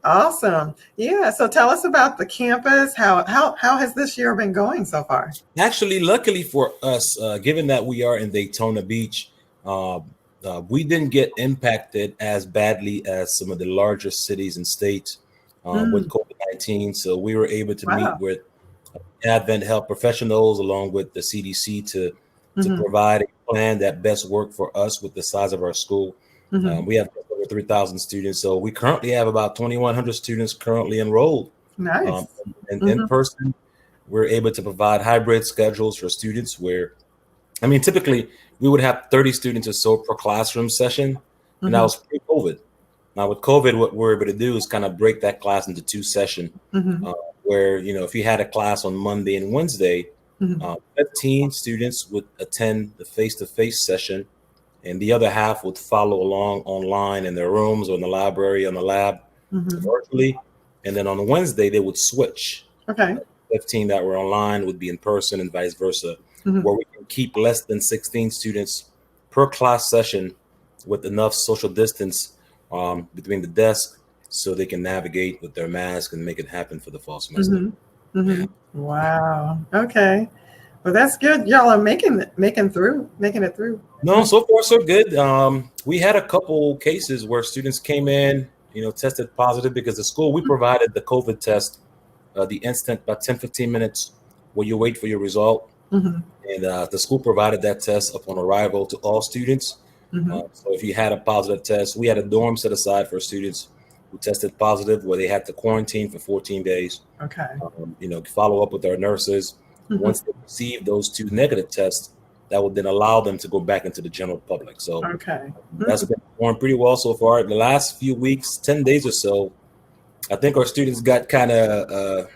Awesome. Yeah. So tell us about the campus. How has this year been going so far? Actually, luckily for us, given that we are in Daytona Beach, we didn't get impacted as badly as some of the larger cities and states with COVID-19. So we were able to meet with Advent Health professionals along with the CDC to provide a plan that best worked for us with the size of our school. We have over 3,000 students. So we currently have about 2,100 students currently enrolled. Nice. In person. We're able to provide hybrid schedules for students where, I mean, typically we would have 30 students or so per classroom session, and that was pre-COVID. Now with COVID, what we're able to do is kind of break that class into 2 sessions, where, you know, if you had a class on Monday and Wednesday, 15 students would attend the face-to-face session, and the other half would follow along online in their rooms or in the library, on the lab, virtually. And then on Wednesday, they would switch. Okay. 15 that were online would be in person and vice versa, where we can keep less than 16 students per class session with enough social distance between the desk so they can navigate with their mask and make it happen for the fall semester. Yeah. Wow. Okay. Well, that's good. Y'all are making it through. No, so far so good. We had a couple cases where students came in, you know, tested positive because the school, we provided the COVID test, the instant, about 10, 15 minutes where you wait for your result. And the school provided that test upon arrival to all students. So if you had a positive test, we had a dorm set aside for students who tested positive where they had to quarantine for 14 days. Okay. You know, follow up with our nurses. Once they receive those 2 negative tests, that would then allow them to go back into the general public. So that's been going pretty well so far. The last few weeks, 10 days or so, I think our students got kind of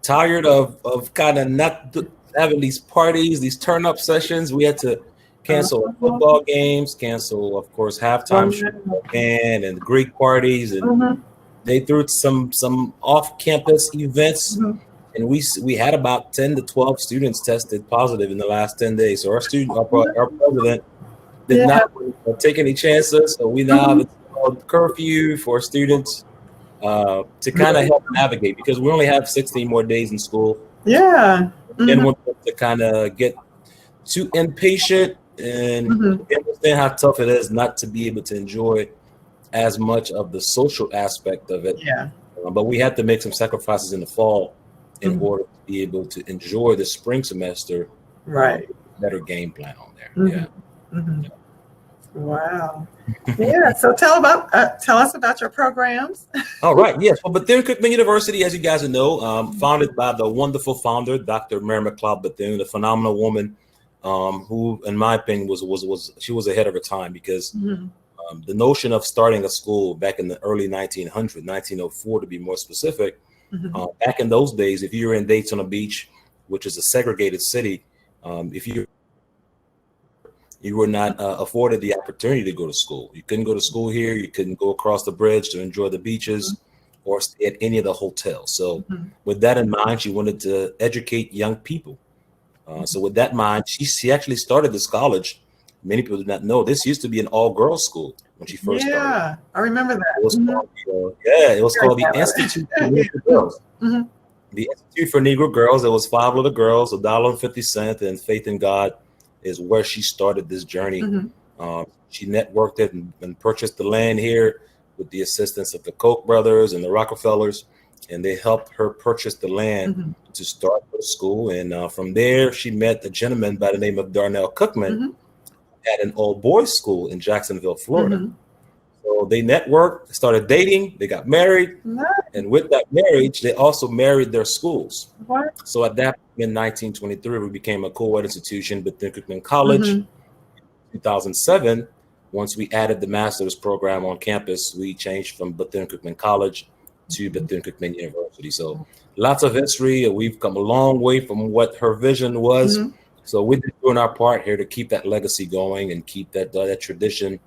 tired of kind of not having these parties, these turn-up sessions. We had to cancel football games, cancel, of course, halftime show and Greek parties, and they threw some off-campus events. And we had about 10 to 12 students tested positive in the last 10 days. So our president did not take any chances. So we now have a curfew for students to kind of help navigate, because we only have 16 more days in school. Yeah. Then want to kind of get too impatient and understand how tough it is not to be able to enjoy as much of the social aspect of it. Yeah. But we had to make some sacrifices in the fall in order to be able to enjoy the spring semester. Right. Better game plan on there. Yeah. Wow. Yeah. So tell us about your programs. All right. Yes. Well, Bethune-Cookman University, as you guys know, founded by the wonderful founder, Dr. Mary McLeod Bethune, a phenomenal woman, who, in my opinion, she was ahead of her time, because the notion of starting a school back in the early 1904 to be more specific, back in those days, if you were in Daytona Beach, which is a segregated city, if you were not afforded the opportunity to go to school. You couldn't go to school here. You couldn't go across the bridge to enjoy the beaches or stay at any of the hotels. So with that in mind, she wanted to educate young people. So with that in mind, she actually started this college. Many people did not know this used to be an all-girls school when she first started. Yeah, I remember that. It was called, it was called the Institute for Negro Girls. The Institute for Negro Girls. It was 5 little girls, $1.50, and faith in God is where she started this journey. She networked it and purchased the land here with the assistance of the Koch brothers and the Rockefellers, and they helped her purchase the land to start her school. And from there, she met a gentleman by the name of Darnell Cookman at an all boys school in Jacksonville, Florida. So they networked, started dating, they got married, and with that marriage, they also married their schools. So at that in 1923, we became a co-ed institution, Bethune-Cookman College. In 2007, once we added the master's program on campus, we changed from Bethune-Cookman College to Bethune-Cookman University. So lots of history. We've come a long way from what her vision was. So we're doing our part here to keep that legacy going and keep that tradition,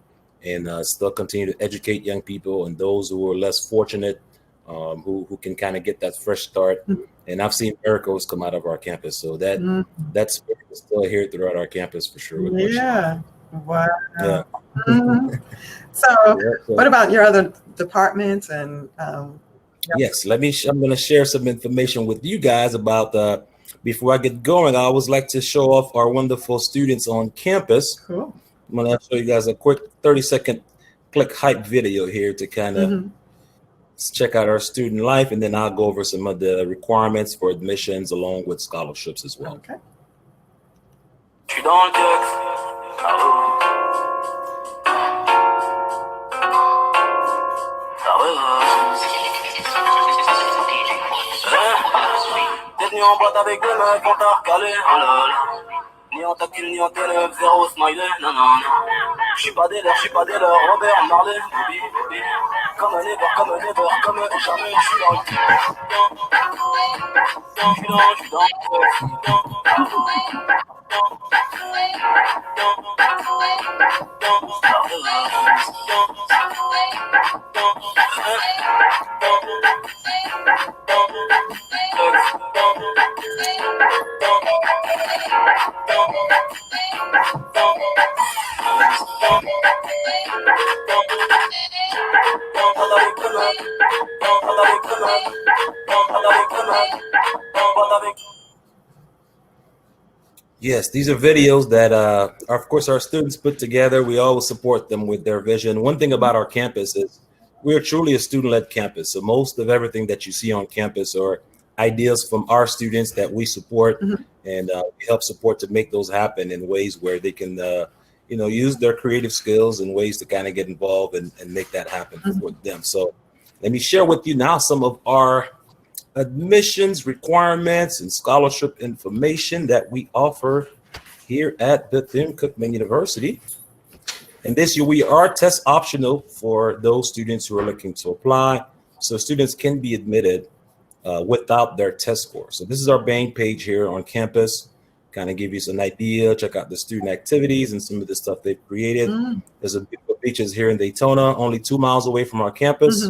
and still continue to educate young people and those who are less fortunate, who can kind of get that fresh start. And I've seen miracles come out of our campus. So that's still here throughout our campus for sure. Wow. So what about your other departments? And yes, I'm going to share some information with you guys about before I get going. I always like to show off our wonderful students on campus. Cool. I'm going to show you guys a quick 30-second click hype video here to kind of check out our student life, and then I'll go over some of the requirements for admissions along with scholarships as well. Okay. Je suis dans le texte. T'es venu en boîte avec des mecs, on t'a recalé, oh là là. Ni en tactile, ni en ténèbres, zéro smiley, non, non, non. J'suis pas des leurs, Robert Marley, booby, booby. Comme un never, comme jamais, j'suis dans le j'suis dans Yes, these are videos that of course our students put together. We always support them with their vision. One thing about our campus is we're truly a student-led campus. So most of everything that you see on campus are ideas from our students that we support, and we help support to make those happen in ways where they can use their creative skills and ways to kind of get involved and make that happen for them. So let me share with you now some of our admissions requirements and scholarship information that we offer here at Bethune-Cookman University. And this year we are test optional for those students who are looking to apply. So students can be admitted without their test score. So this is our main page here on campus. Kind of give you some idea, check out the student activities and some of the stuff they've created. There's a beautiful beaches here in Daytona, only 2 miles away from our campus.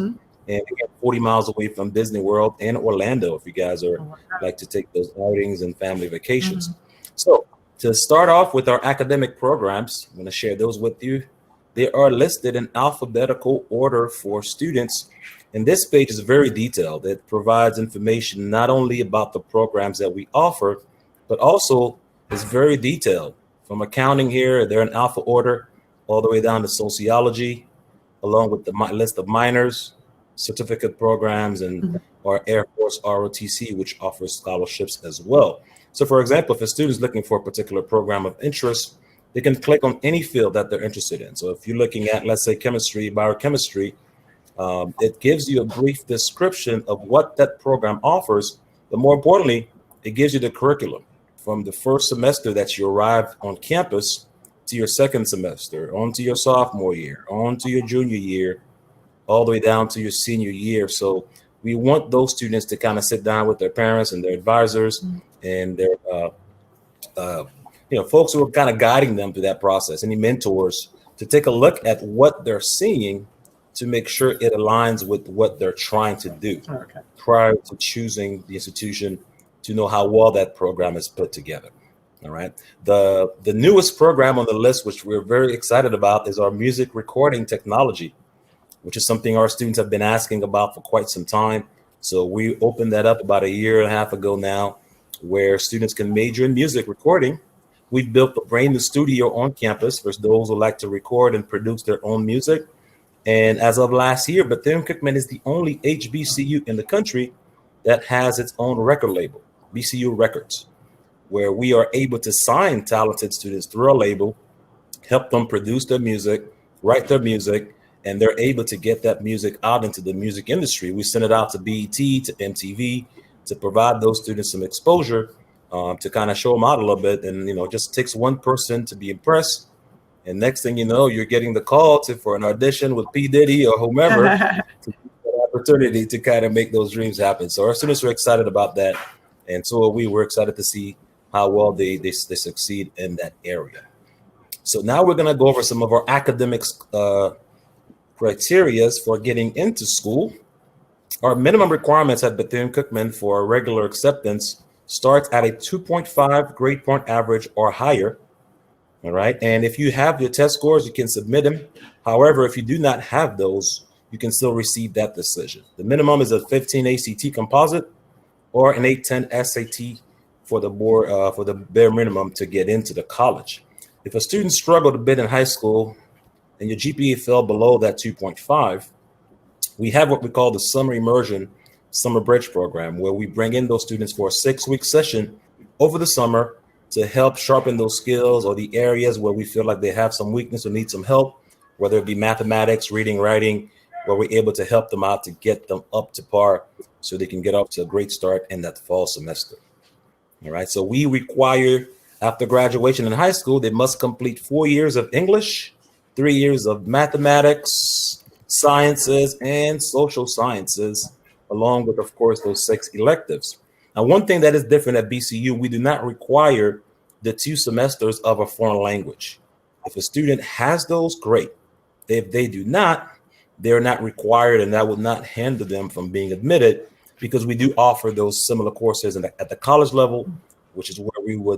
And again, 40 miles away from Disney World and Orlando, if you guys are like to take those outings and family vacations. So to start off with our academic programs, I'm going to share those with you. They are listed in alphabetical order for students. And this page is very detailed. It provides information not only about the programs that we offer, but also is very detailed. From accounting here, they're in alpha order, all the way down to sociology, along with the list of minors, certificate programs, and our Air Force ROTC, which offers scholarships as well. So for example, if a student is looking for a particular program of interest, they can click on any field that they're interested in. So if you're looking at, let's say, chemistry, biochemistry, it gives you a brief description of what that program offers, but more importantly, it gives you the curriculum from the first semester that you arrive on campus to your second semester, on to your sophomore year, on to your junior year, all the way down to your senior year. So we want those students to kind of sit down with their parents and their advisors and their folks who are kind of guiding them through that process, any mentors, to take a look at what they're seeing to make sure it aligns with what they're trying to do prior to choosing the institution, to know how well that program is put together. All right. The newest program on the list, which we're very excited about, is our music recording technology, which is something our students have been asking about for quite some time. So we opened that up about 1.5 years ago now, where students can major in music recording. We've built a brand new studio on campus for those who like to record and produce their own music. And as of last year, Bethune-Cookman is the only HBCU in the country that has its own record label, BCU Records, where we are able to sign talented students through our label, help them produce their music, write their music, and they're able to get that music out into the music industry. We send it out to BET, to MTV, to provide those students some exposure, to kind of show them out a little bit. And, it just takes one person to be impressed. And next thing you know, you're getting the call for an audition with P. Diddy or whomever to get that opportunity to kind of make those dreams happen. So our students are excited about that. And so are we. We're excited to see how well they succeed in that area. So now we're going to go over some of our academics criteria for getting into school. Our minimum requirements at Bethune-Cookman for regular acceptance starts at a 2.5 grade point average or higher. All right. And if you have your test scores, you can submit them. However, if you do not have those, you can still receive that decision. The minimum is a 15 ACT composite or an 810 SAT for the board, for the bare minimum to get into the college. If a student struggled a bit in high school and your GPA fell below that 2.5, we have what we call the summer immersion, summer bridge program, where we bring in those students for a 6-week session over the summer to help sharpen those skills or the areas where we feel like they have some weakness or need some help, whether it be mathematics, reading, writing, where we're able to help them out to get them up to par so they can get off to a great start in that fall semester. All right. So we require, after graduation in high school, they must complete 4 years of English, 3 years of mathematics, sciences, and social sciences, along with, of course, those 6 electives. Now, one thing that is different at BCU, we do not require the 2 semesters of a foreign language. If a student has those, great. If they do not, they're not required, and that would not hinder them from being admitted, because we do offer those similar courses at the college level, which is where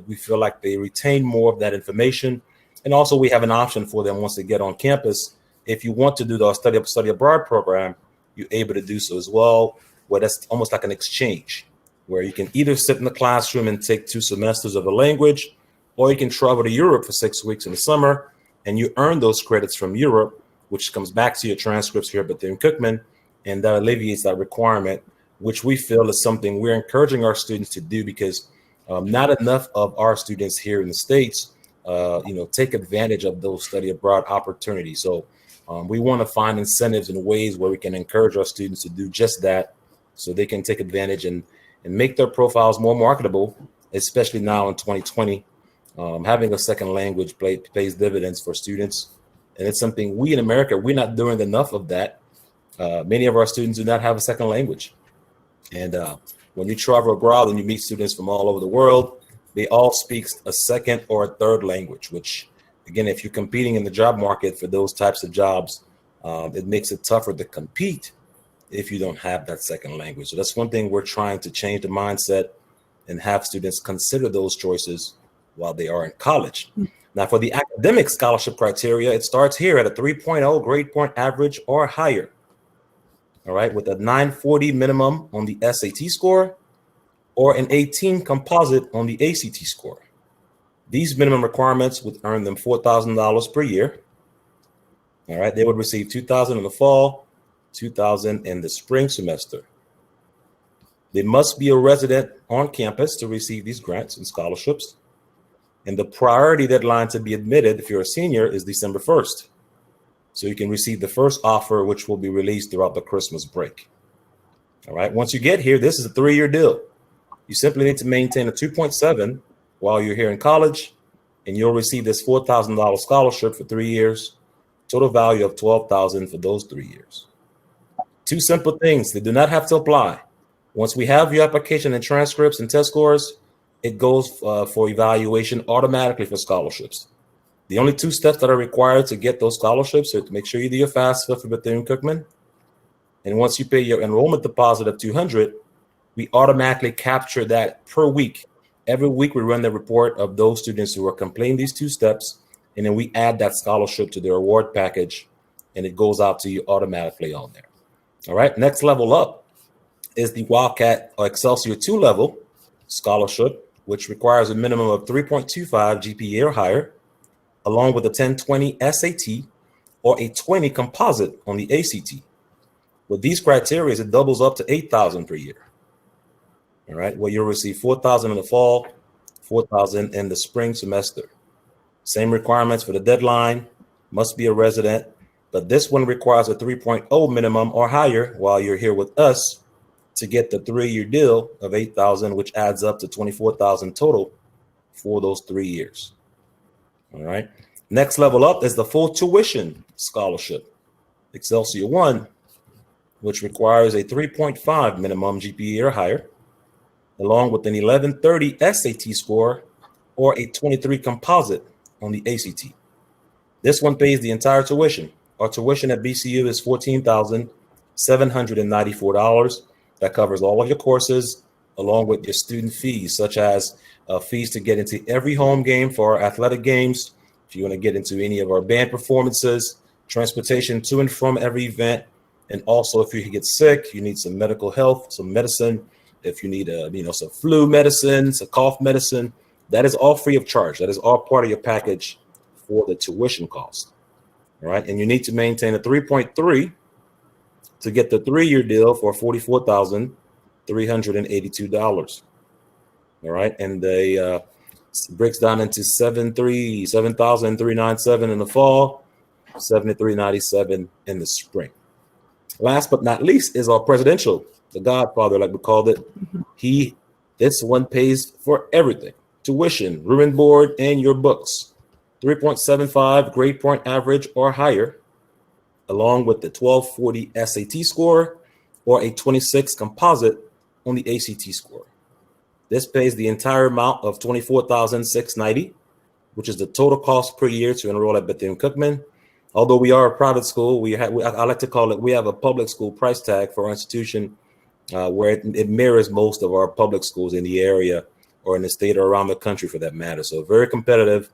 we feel like they retain more of that information. And also we have an option for them once they get on campus. If you want to do the study abroad program, you're able to do so as well, where that's almost like an exchange, where you can either sit in the classroom and take 2 semesters of a language, or you can travel to Europe for 6 weeks in the summer, and you earn those credits from Europe, which comes back to your transcripts here at Bethune-Cookman, and that alleviates that requirement, which we feel is something we're encouraging our students to do, because not enough of our students here in the States, take advantage of those study abroad opportunities. So we want to find incentives and ways where we can encourage our students to do just that, so they can take advantage and make their profiles more marketable, especially now in 2020. Having a second language pays dividends for students. And it's something we in America, we're not doing enough of that. Many of our students do not have a second language. And when you travel abroad and you meet students from all over the world, they all speak a second or a third language, which, again, if you're competing in the job market for those types of jobs, it makes it tougher to compete if you don't have that second language. So that's one thing we're trying to change the mindset and have students consider those choices while they are in college. Now, for the academic scholarship criteria, it starts here at a 3.0 grade point average or higher. All right, with a 940 minimum on the SAT score or an 18 composite on the ACT score. These minimum requirements would earn them $4,000 per year. All right, they would receive $2,000 in the fall, $2,000 in the spring semester. They must be a resident on campus to receive these grants and scholarships. And the priority deadline to be admitted, if you're a senior, is December 1st. So you can receive the first offer, which will be released throughout the Christmas break. All right. Once you get here, this is a 3-year deal. You simply need to maintain a 2.7 while you're here in college, and you'll receive this $4,000 scholarship for 3 years, total value of $12,000 for those 3 years. 2 simple things. They do not have to apply. Once we have your application and transcripts and test scores, it goes for evaluation automatically for scholarships. The only 2 steps that are required to get those scholarships are to make sure you do your FAFSA for Bethune-Cookman. And once you pay your enrollment deposit of $200, we automatically capture that per week. Every week we run the report of those students who are completing these 2 steps, and then we add that scholarship to their award package, and it goes out to you automatically on there. All right, next level up is the Wildcat or Excelsior 2 level scholarship, which requires a minimum of 3.25 GPA or higher, along with a 1020 SAT or a 20 composite on the ACT. With these criteria, it doubles up to $8,000 per year. All right, well, you'll receive $4,000 in the fall, $4,000 in the spring semester. Same requirements for the deadline, must be a resident, but this one requires a 3.0 minimum or higher while you're here with us to get the 3-year deal of $8,000, which adds up to $24,000 total for those 3 years. All right. Next level up is the full tuition scholarship, Excelsior 1, which requires a 3.5 minimum GPA or higher, along with an 1130 SAT score or a 23 composite on the ACT. This one pays the entire tuition. Our tuition at BCU is $14,794. That covers all of your courses, along with your student fees, such as fees to get into every home game for our athletic games, if you want to get into any of our band performances, transportation to and from every event, and also if you get sick, you need some medical health, some medicine. If you need some flu medicine, some cough medicine, that is all free of charge. That is all part of your package for the tuition cost. All right, and you need to maintain a 3.3 to get the 3-year deal for $44,382. All right, and they breaks down into $7,397 in the fall, $7,397 in the spring. Last but not least is our presidential, the Godfather, like we called it. This one pays for everything: tuition, room and board, and your books. 3.75 grade point average or higher, along with the 1240 SAT score or a 26 composite on the ACT score. This pays the entire amount of $24,690, which is the total cost per year to enroll at Bethune-Cookman. Although we are a private school, I like to call it, we have a public school price tag for our institution where it mirrors most of our public schools in the area or in the state or around the country for that matter. So very competitive.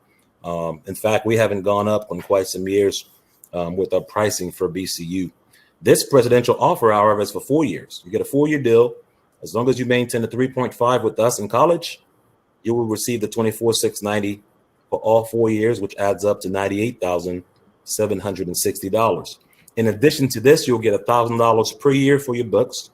In fact, we haven't gone up in quite some years with our pricing for BCU. This presidential offer, however, is for 4 years. You get a 4-year deal. As long as you maintain a 3.5 with us in college, you will receive the $24,690 for all 4 years, which adds up to $98,760. In addition to this, you'll get $1,000 per year for your books.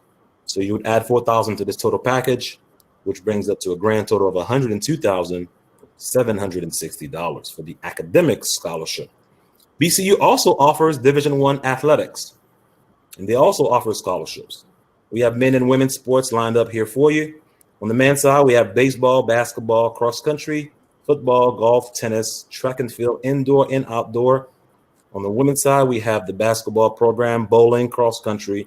So you would add $4,000 to this total package, which brings up to a grand total of $102,760 for the academic scholarship. BCU also offers Division I athletics, and they also offer scholarships. We have men and women's sports lined up here for you. On the men's side, we have baseball, basketball, cross country, football, golf, tennis, track and field, indoor and outdoor. On the women's side, we have the basketball program, bowling, cross country,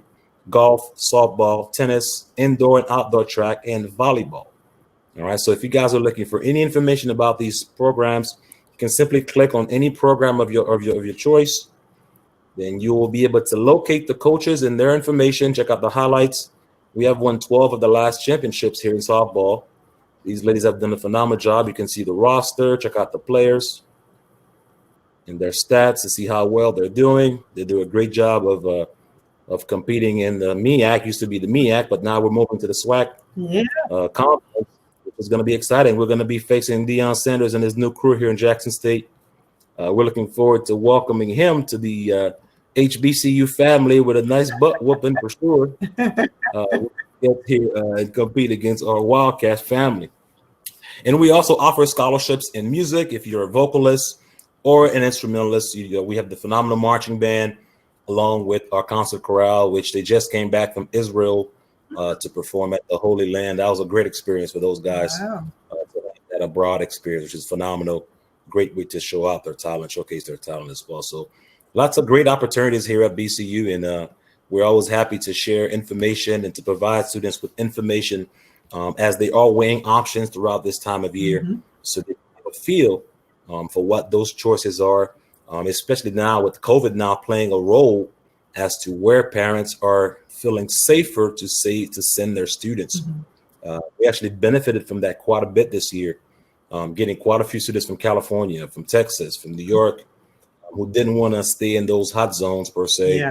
golf, softball, tennis, indoor and outdoor track, and volleyball. All right. So if you guys are looking for any information about these programs, you can simply click on any program of your choice. Then you will be able to locate the coaches and their information. Check out the highlights. We have won 12 of the last championships here in softball. These ladies have done a phenomenal job. You can see the roster, check out the players and their stats to see how well they're doing. They do a great job of competing in the MEAC. Used to be the MEAC, but now we're moving to the SWAC conference, which is going to be exciting. We're going to be facing Deion Sanders and his new crew here in Jackson State. We're looking forward to welcoming him to the HBCU family with a nice butt whooping for sure. Get here and compete against our Wildcat family. And we also offer scholarships in music. If you're a vocalist or an instrumentalist, we have the phenomenal marching band along with our concert chorale, which they just came back from Israel to perform at the Holy Land. That was a great experience for those guys. Wow. That a broad experience, which is phenomenal. Great way to show out their talent, showcase their talent as well. So lots of great opportunities here at BCU, and we're always happy to share information and to provide students with information as they are weighing options throughout this time of year, so they have a feel for what those choices are, especially now with COVID now playing a role as to where parents are feeling safer to send their students. We actually benefited from that quite a bit this year, getting quite a few students from California, from Texas, from New York, who didn't want to stay in those hot zones per se,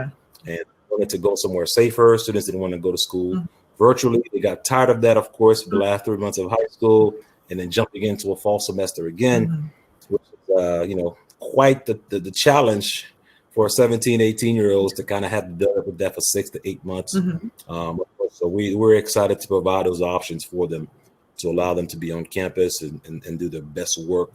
and wanted to go somewhere safer. Students didn't want to go to school virtually. They got tired of that, of course, the last 3 months of high school, and then jumping into a fall semester again, which is, quite the challenge for 17, 18-year-olds to kind of have to deal with that for 6 to 8 months. So we're excited to provide those options for them to allow them to be on campus and do their best work,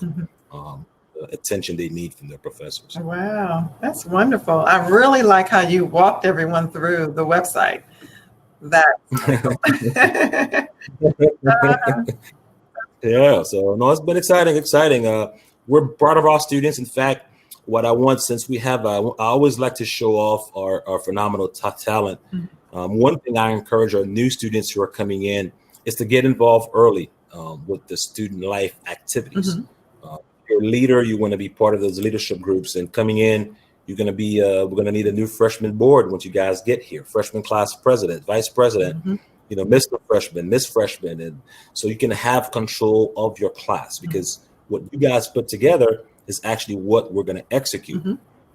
attention they need from their professors. Wow, that's wonderful. I really like how you walked everyone through the website. Yeah, so no, it's been exciting. We're proud of our students. In fact, what I want, since we have, I always like to show off our phenomenal talent. One thing I encourage our new students who are coming in is to get involved early with the student life activities. If you're a leader, you want to be part of those leadership groups, and coming in, you're going to be, we're going to need a new freshman board once you guys get here, freshman class president, vice president, Mr. Freshman, Miss Freshman. And so you can have control of your class, because what you guys put together is actually what we're going to execute,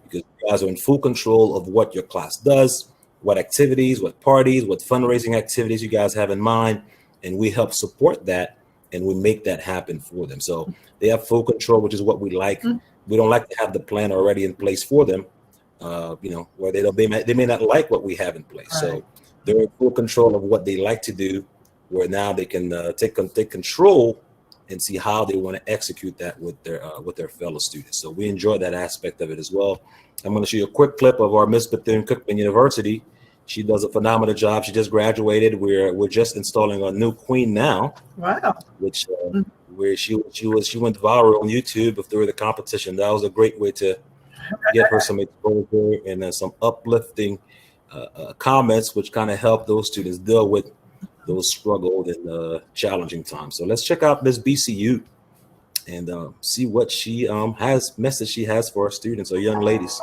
because you guys are in full control of what your class does, what activities, what parties, what fundraising activities you guys have in mind. And we help support that, and we make that happen for them. So they have full control, which is what we like. We don't like to have the plan already in place for them, where they may not like what we have in place. Right. So they're in full control of what they like to do, where now they can take control and see how they want to execute that with their fellow students. So we enjoy that aspect of it as well. I'm going to show you a quick clip of our Miss Bethune-Cookman University. She does a phenomenal job. She just graduated. We're just installing a new queen now. Wow. Which where she went viral on YouTube through the competition. That was a great way to get her some exposure and some uplifting comments, which kind of help those students deal with those struggled and challenging times. So let's check out Miss BCU and see what she message she has for our students or young ladies.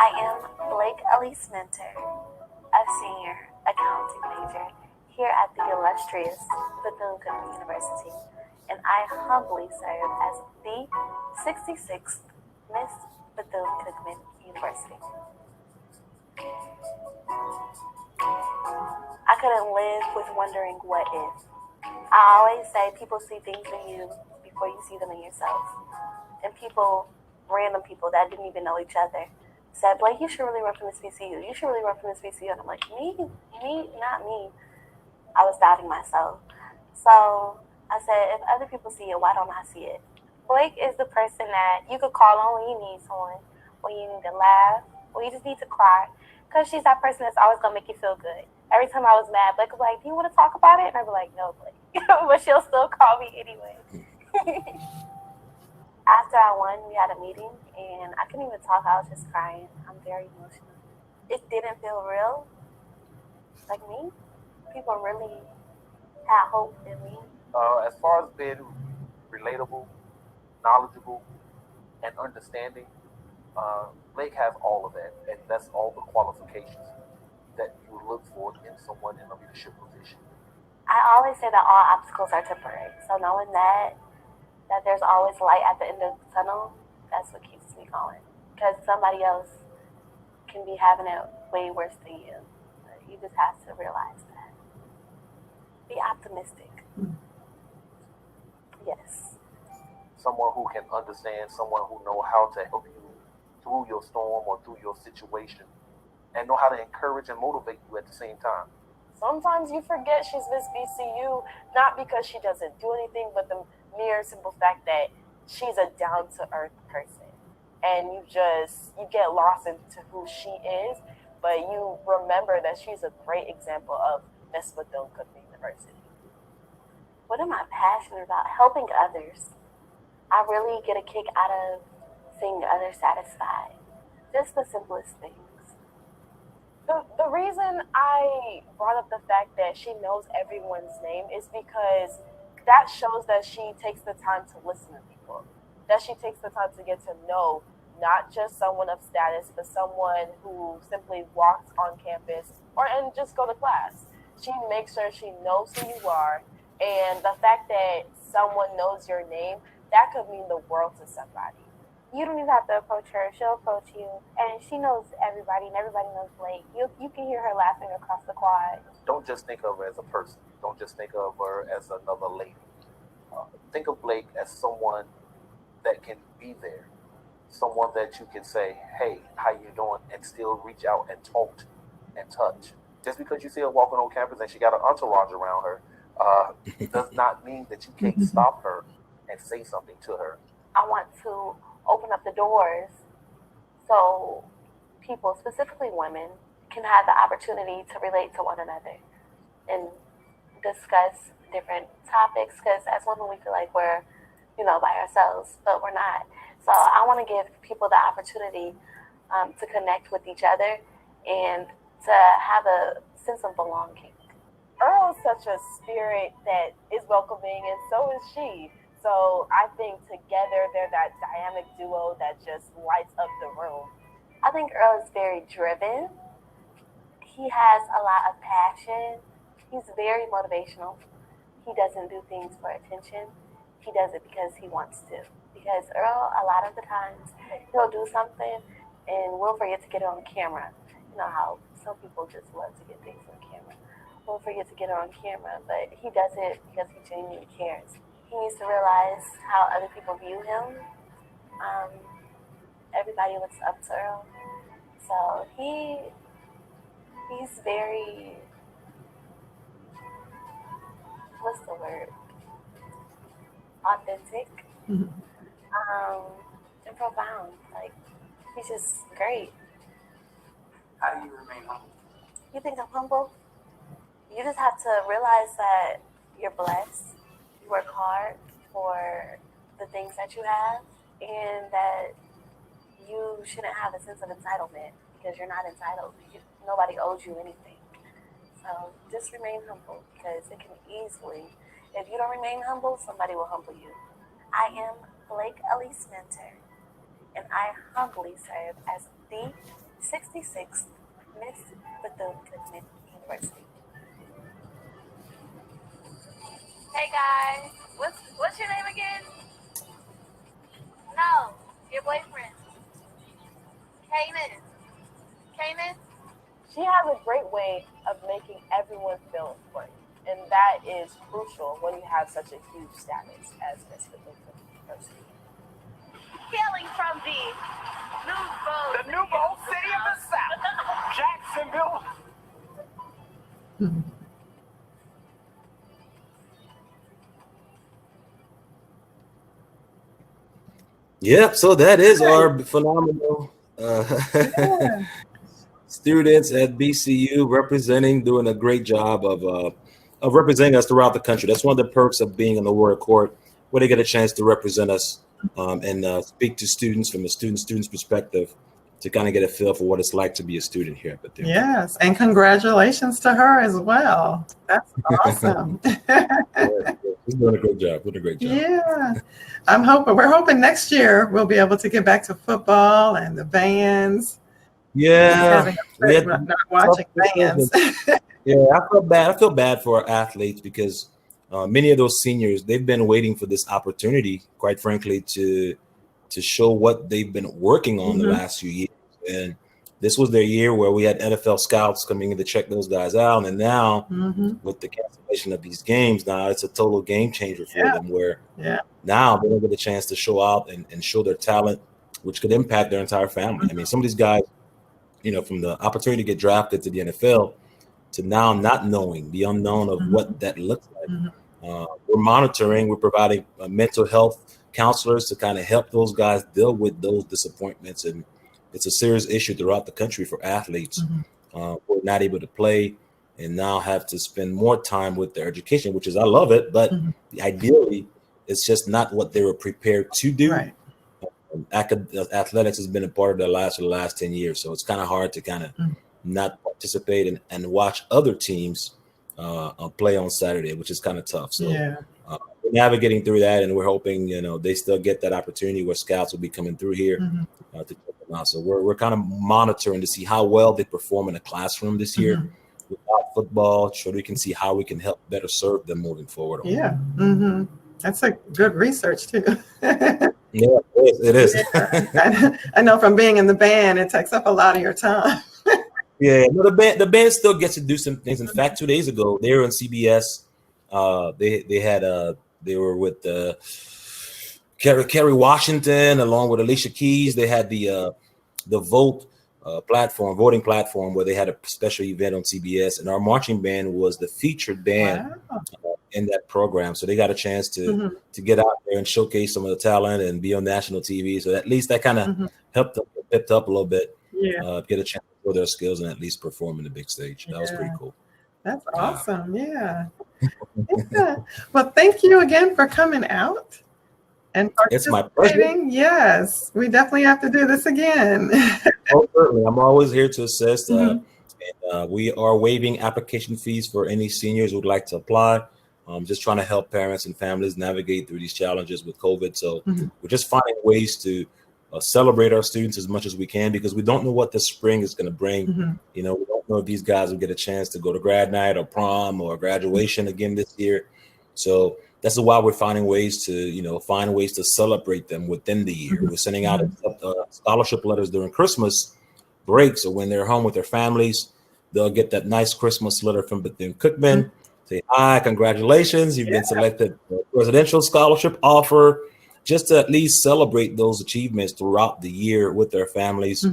I am Blake Elise Minter, a senior accounting major here at the illustrious Bethune-Cookman University, and I humbly serve as the 66th Miss Bethune-Cookman University. I couldn't live with wondering what if. I always say people see things in you before you see them in yourself. And random people that didn't even know each other, said, Blake, you should really run from this VCU. You should really run from this VCU. And I'm like, me, not me. I was doubting myself. So I said, if other people see it, why don't I see it? Blake is the person that you could call on when you need someone, when you need to laugh, when you just need to cry. Because she's that person that's always going to make you feel good. Every time I was mad, Blake would be like, do you want to talk about it? And I'd be like, no, Blake. But she'll still call me anyway. After I won, we had a meeting, and I couldn't even talk. I was just crying. I'm very emotional. It didn't feel real. Like me. People really had hope in me. As far as being relatable, knowledgeable, and understanding, Blake has all of that, and that's all the qualifications that you look for in someone in a leadership position. I always say that all obstacles are temporary. So knowing that there's always light at the end of the tunnel, that's what keeps me going. Because somebody else can be having it way worse than you. You just have to realize that. Be optimistic. Yes. Someone who can understand, someone who knows how to help you through your storm or through your situation, and know how to encourage and motivate you at the same time. Sometimes you forget she's Miss BCU, not because she doesn't do anything, but the mere simple fact that she's a down-to-earth person. And you get lost into who she is, but you remember that she's a great example of Miss Bethune-Cookman University. What am I passionate about? Helping others. I really get a kick out of seeing others satisfied. Just the simplest things. The reason I brought up the fact that she knows everyone's name is because that shows that she takes the time to listen to people, that she takes the time to get to know not just someone of status, but someone who simply walks on campus and just go to class. She makes sure she knows who you are, and the fact that someone knows your name, that could mean the world to somebody. You don't even have to approach her. She'll approach you, and she knows everybody, and everybody knows Blake. You can hear her laughing across the quad. Don't just think of her as a person. Don't just think of her as another lady. think of Blake as someone that can be there, someone that you can say, "Hey, how you doing?" and still reach out and talk and touch. Just because you see her walking on campus and she got an entourage around her, does not mean that you can't stop her and say something to her. I want to open up the doors so people, specifically women, can have the opportunity to relate to one another and discuss different topics, because as women we feel like we're, by ourselves, but we're not. So I want to give people the opportunity to connect with each other and to have a sense of belonging. Earl is such a spirit that is welcoming, and so is she. So I think together they're that dynamic duo that just lights up the room. I think Earl is very driven. He has a lot of passion. He's very motivational. He doesn't do things for attention. He does it because he wants to. Because Earl, a lot of the times, he'll do something and we'll forget to get it on camera. You know how some people just love to get things on camera. We'll forget to get it on camera, but he does it because he genuinely cares. He needs to realize how other people view him. Everybody looks up to Earl. So he's very, what's the word? Authentic. And profound. Like, he's just great. How do you remain humble? You think I'm humble? You just have to realize that you're blessed. You work hard for the things that you have, and that you shouldn't have a sense of entitlement, because you're not entitled. Nobody owes you anything. So just remain humble, because it can easily, if you don't remain humble, somebody will humble you. I am Blake Elise Mentor, and I humbly serve as the 66th Miss Bethune-Cookman University. Hey guys, what's your name again? No, your boyfriend. Kanan? She has a great way of making everyone feel important, and that is crucial when you have such a huge status as Miss Bethune-Cookman University. Hailing from the New Bowl City of the South, Jacksonville. Yep. So that is our phenomenal students at BCU doing a great job of representing us throughout the country. That's one of the perks of being in the Warrior Court, where they get a chance to represent us and speak to students from a student's perspective, to kind of get a feel for what it's like to be a student here at Bethune. Yes, and congratulations to her as well. That's awesome. She's doing a great job. Yeah, we're hoping next year we'll be able to get back to football and the bands. Yeah, not watching bands. Yeah, I feel bad for our athletes, because many of those seniors, they've been waiting for this opportunity, quite frankly, to show what they've been working on the last few years. And this was their year where we had NFL scouts coming in to check those guys out. And now with the cancellation of these games, now it's a total game changer for them, where now they don't get a chance to show out and show their talent, which could impact their entire family. I mean, some of these guys, from the opportunity to get drafted to the NFL to now not knowing the unknown of what that looks like. We're monitoring, we're providing mental health counselors to kind of help those guys deal with those disappointments. And it's a serious issue throughout the country for athletes who are not able to play and now have to spend more time with their education, which is, I love it, but ideally it's just not what they were prepared to do. Right. Athletics has been a part of their lives for the last 10 years. So it's kind of hard to kind of not participate and watch other teams play on Saturday, which is kind of tough. So we're navigating through that, and we're hoping, they still get that opportunity where scouts will be coming through here to check them out. So we're kind of monitoring to see how well they perform in the classroom this year without football, so we can see how we can help better serve them moving forward. That's a good research too. Yeah, it is. I know from being in the band, it takes up a lot of your time. Yeah, the band still gets to do some things. In fact, 2 days ago, they were on CBS. They had They were with Kerry Washington along with Alicia Keys. They had the voting platform where they had a special event on CBS, and our marching band was the featured band in that program. So they got a chance to get out there and showcase some of the talent and be on national TV. So at least that kind of helped them picked up a little bit, get a chance to show their skills and at least perform in the big stage. That was pretty cool. That's awesome. Yeah. Well, thank you again for coming out and participating. It's my pleasure. Yes, we definitely have to do this again. Oh, certainly. I'm always here to assist. And we are waiving application fees for any seniors who would like to apply. Just trying to help parents and families navigate through these challenges with COVID. So we're just finding ways to celebrate our students as much as we can, because we don't know what the spring is going to bring. You know, we don't know if these guys will get a chance to go to grad night or prom or graduation again this year. So that's why we're finding ways to celebrate them within the year. We're sending out scholarship letters during Christmas break. So when they're home with their families, they'll get that nice Christmas letter from Bethune-Cookman. Say, hi, congratulations, you've been selected for a presidential scholarship offer, just to at least celebrate those achievements throughout the year with their families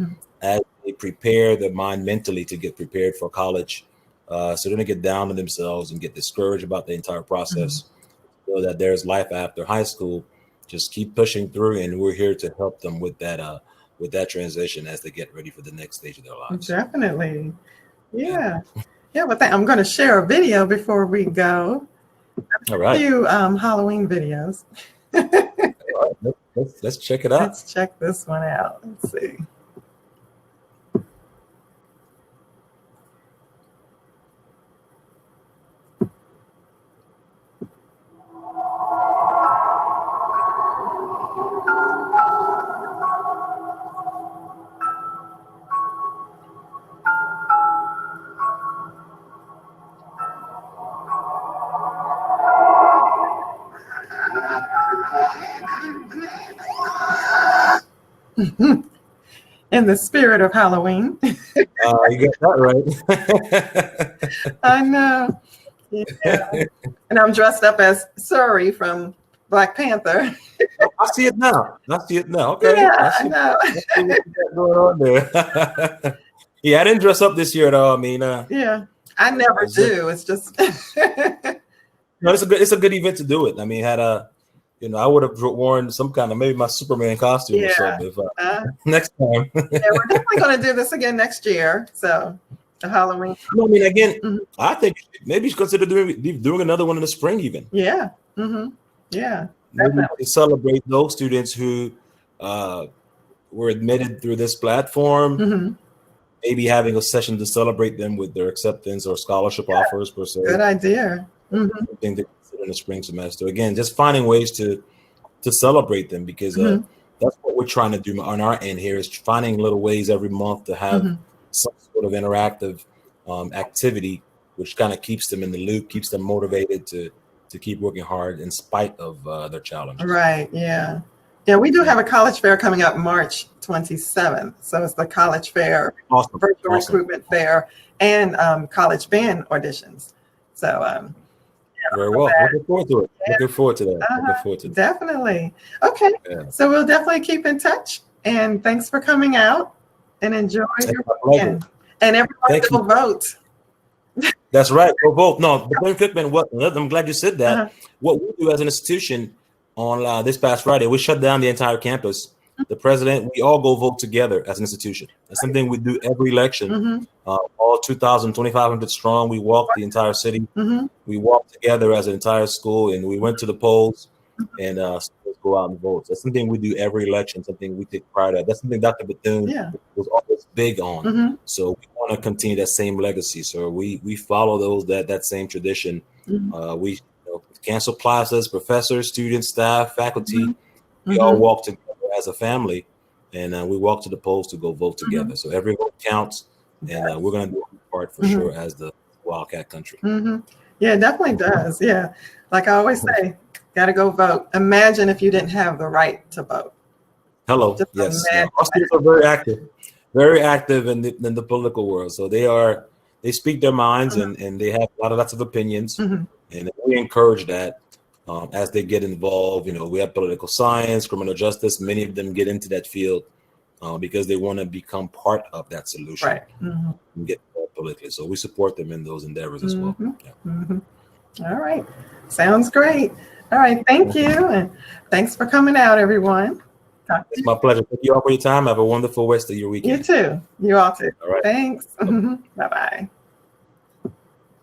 as they prepare their mind mentally to get prepared for college. So they don't get down on themselves and get discouraged about the entire process. So that there's life after high school. Just keep pushing through, and we're here to help them with that transition as they get ready for the next stage of their lives. Definitely. Yeah. But I'm going to share a video before we go. All right. A few Halloween videos. All right. Let's check it out. Let's check this one out. Let's see. In the spirit of Halloween. You got that right. I know. Yeah. And I'm dressed up as Suri from Black Panther. I see it now. Okay. Yeah, I know. I see what you got going on there. Yeah, I didn't dress up this year at all. I mean, yeah, I never do. It's just no, it's a good event to do it. I mean, I would have worn some kind of, maybe my Superman costume or something next time. Yeah, we're definitely going to do this again next year. So the Halloween. I mean, again, I think maybe you should consider doing another one in the spring even. Yeah. Yeah. Maybe to celebrate those students who were admitted through this platform. Maybe having a session to celebrate them with their acceptance or scholarship offers per se. Good idea. Something to consider in the spring semester. Again, just finding ways to celebrate them, because that's what we're trying to do on our end here, is finding little ways every month to have some sort of interactive activity, which kind of keeps them in the loop, keeps them motivated to keep working hard in spite of their challenges. Right. Yeah. Yeah, we do have a college fair coming up March 27th. So it's the college fair, virtual recruitment fair, and college band auditions. So very well. Looking forward to it. Looking forward to that. Definitely. Okay. Yeah. So we'll definitely keep in touch. And thanks for coming out, and enjoy your weekend. And everybody go vote. That's right. Go vote. No, but Cookman, I'm glad you said that. What we do as an institution on this past Friday, we shut down the entire campus. The president, we all go vote together as an institution. That's something we do every election. All 2,500 strong. We walked the entire city. We walked together as an entire school, and we went to the polls and go out and vote. That's something we do every election, something we take pride of. That's something Dr. Bethune was always big on. So we want to continue that same legacy. So we follow that same tradition. We cancel plazas, professors, students, staff, faculty. We all walk together as a family, and we walk to the polls to go vote together. So every vote counts, and we're going to do our part for sure as the Wildcat country. Yeah, it definitely does. Yeah. Like I always say, got to go vote. Imagine if you didn't have the right to vote. Hello. Yes. Our students are very active in the political world. So they speak their minds and they have lots of opinions. And we encourage that. as they get involved, we have political science, criminal justice. Many of them get into that field because they want to become part of that solution. Right. Mm-hmm. And get involved politically. So we support them in those endeavors as well. Yeah. Mm-hmm. All right. Sounds great. All right. Thank you. And thanks for coming out, everyone. It's my pleasure. Thank you all for your time. Have a wonderful rest of your weekend. You too. You all too. All right. Thanks. Bye-bye.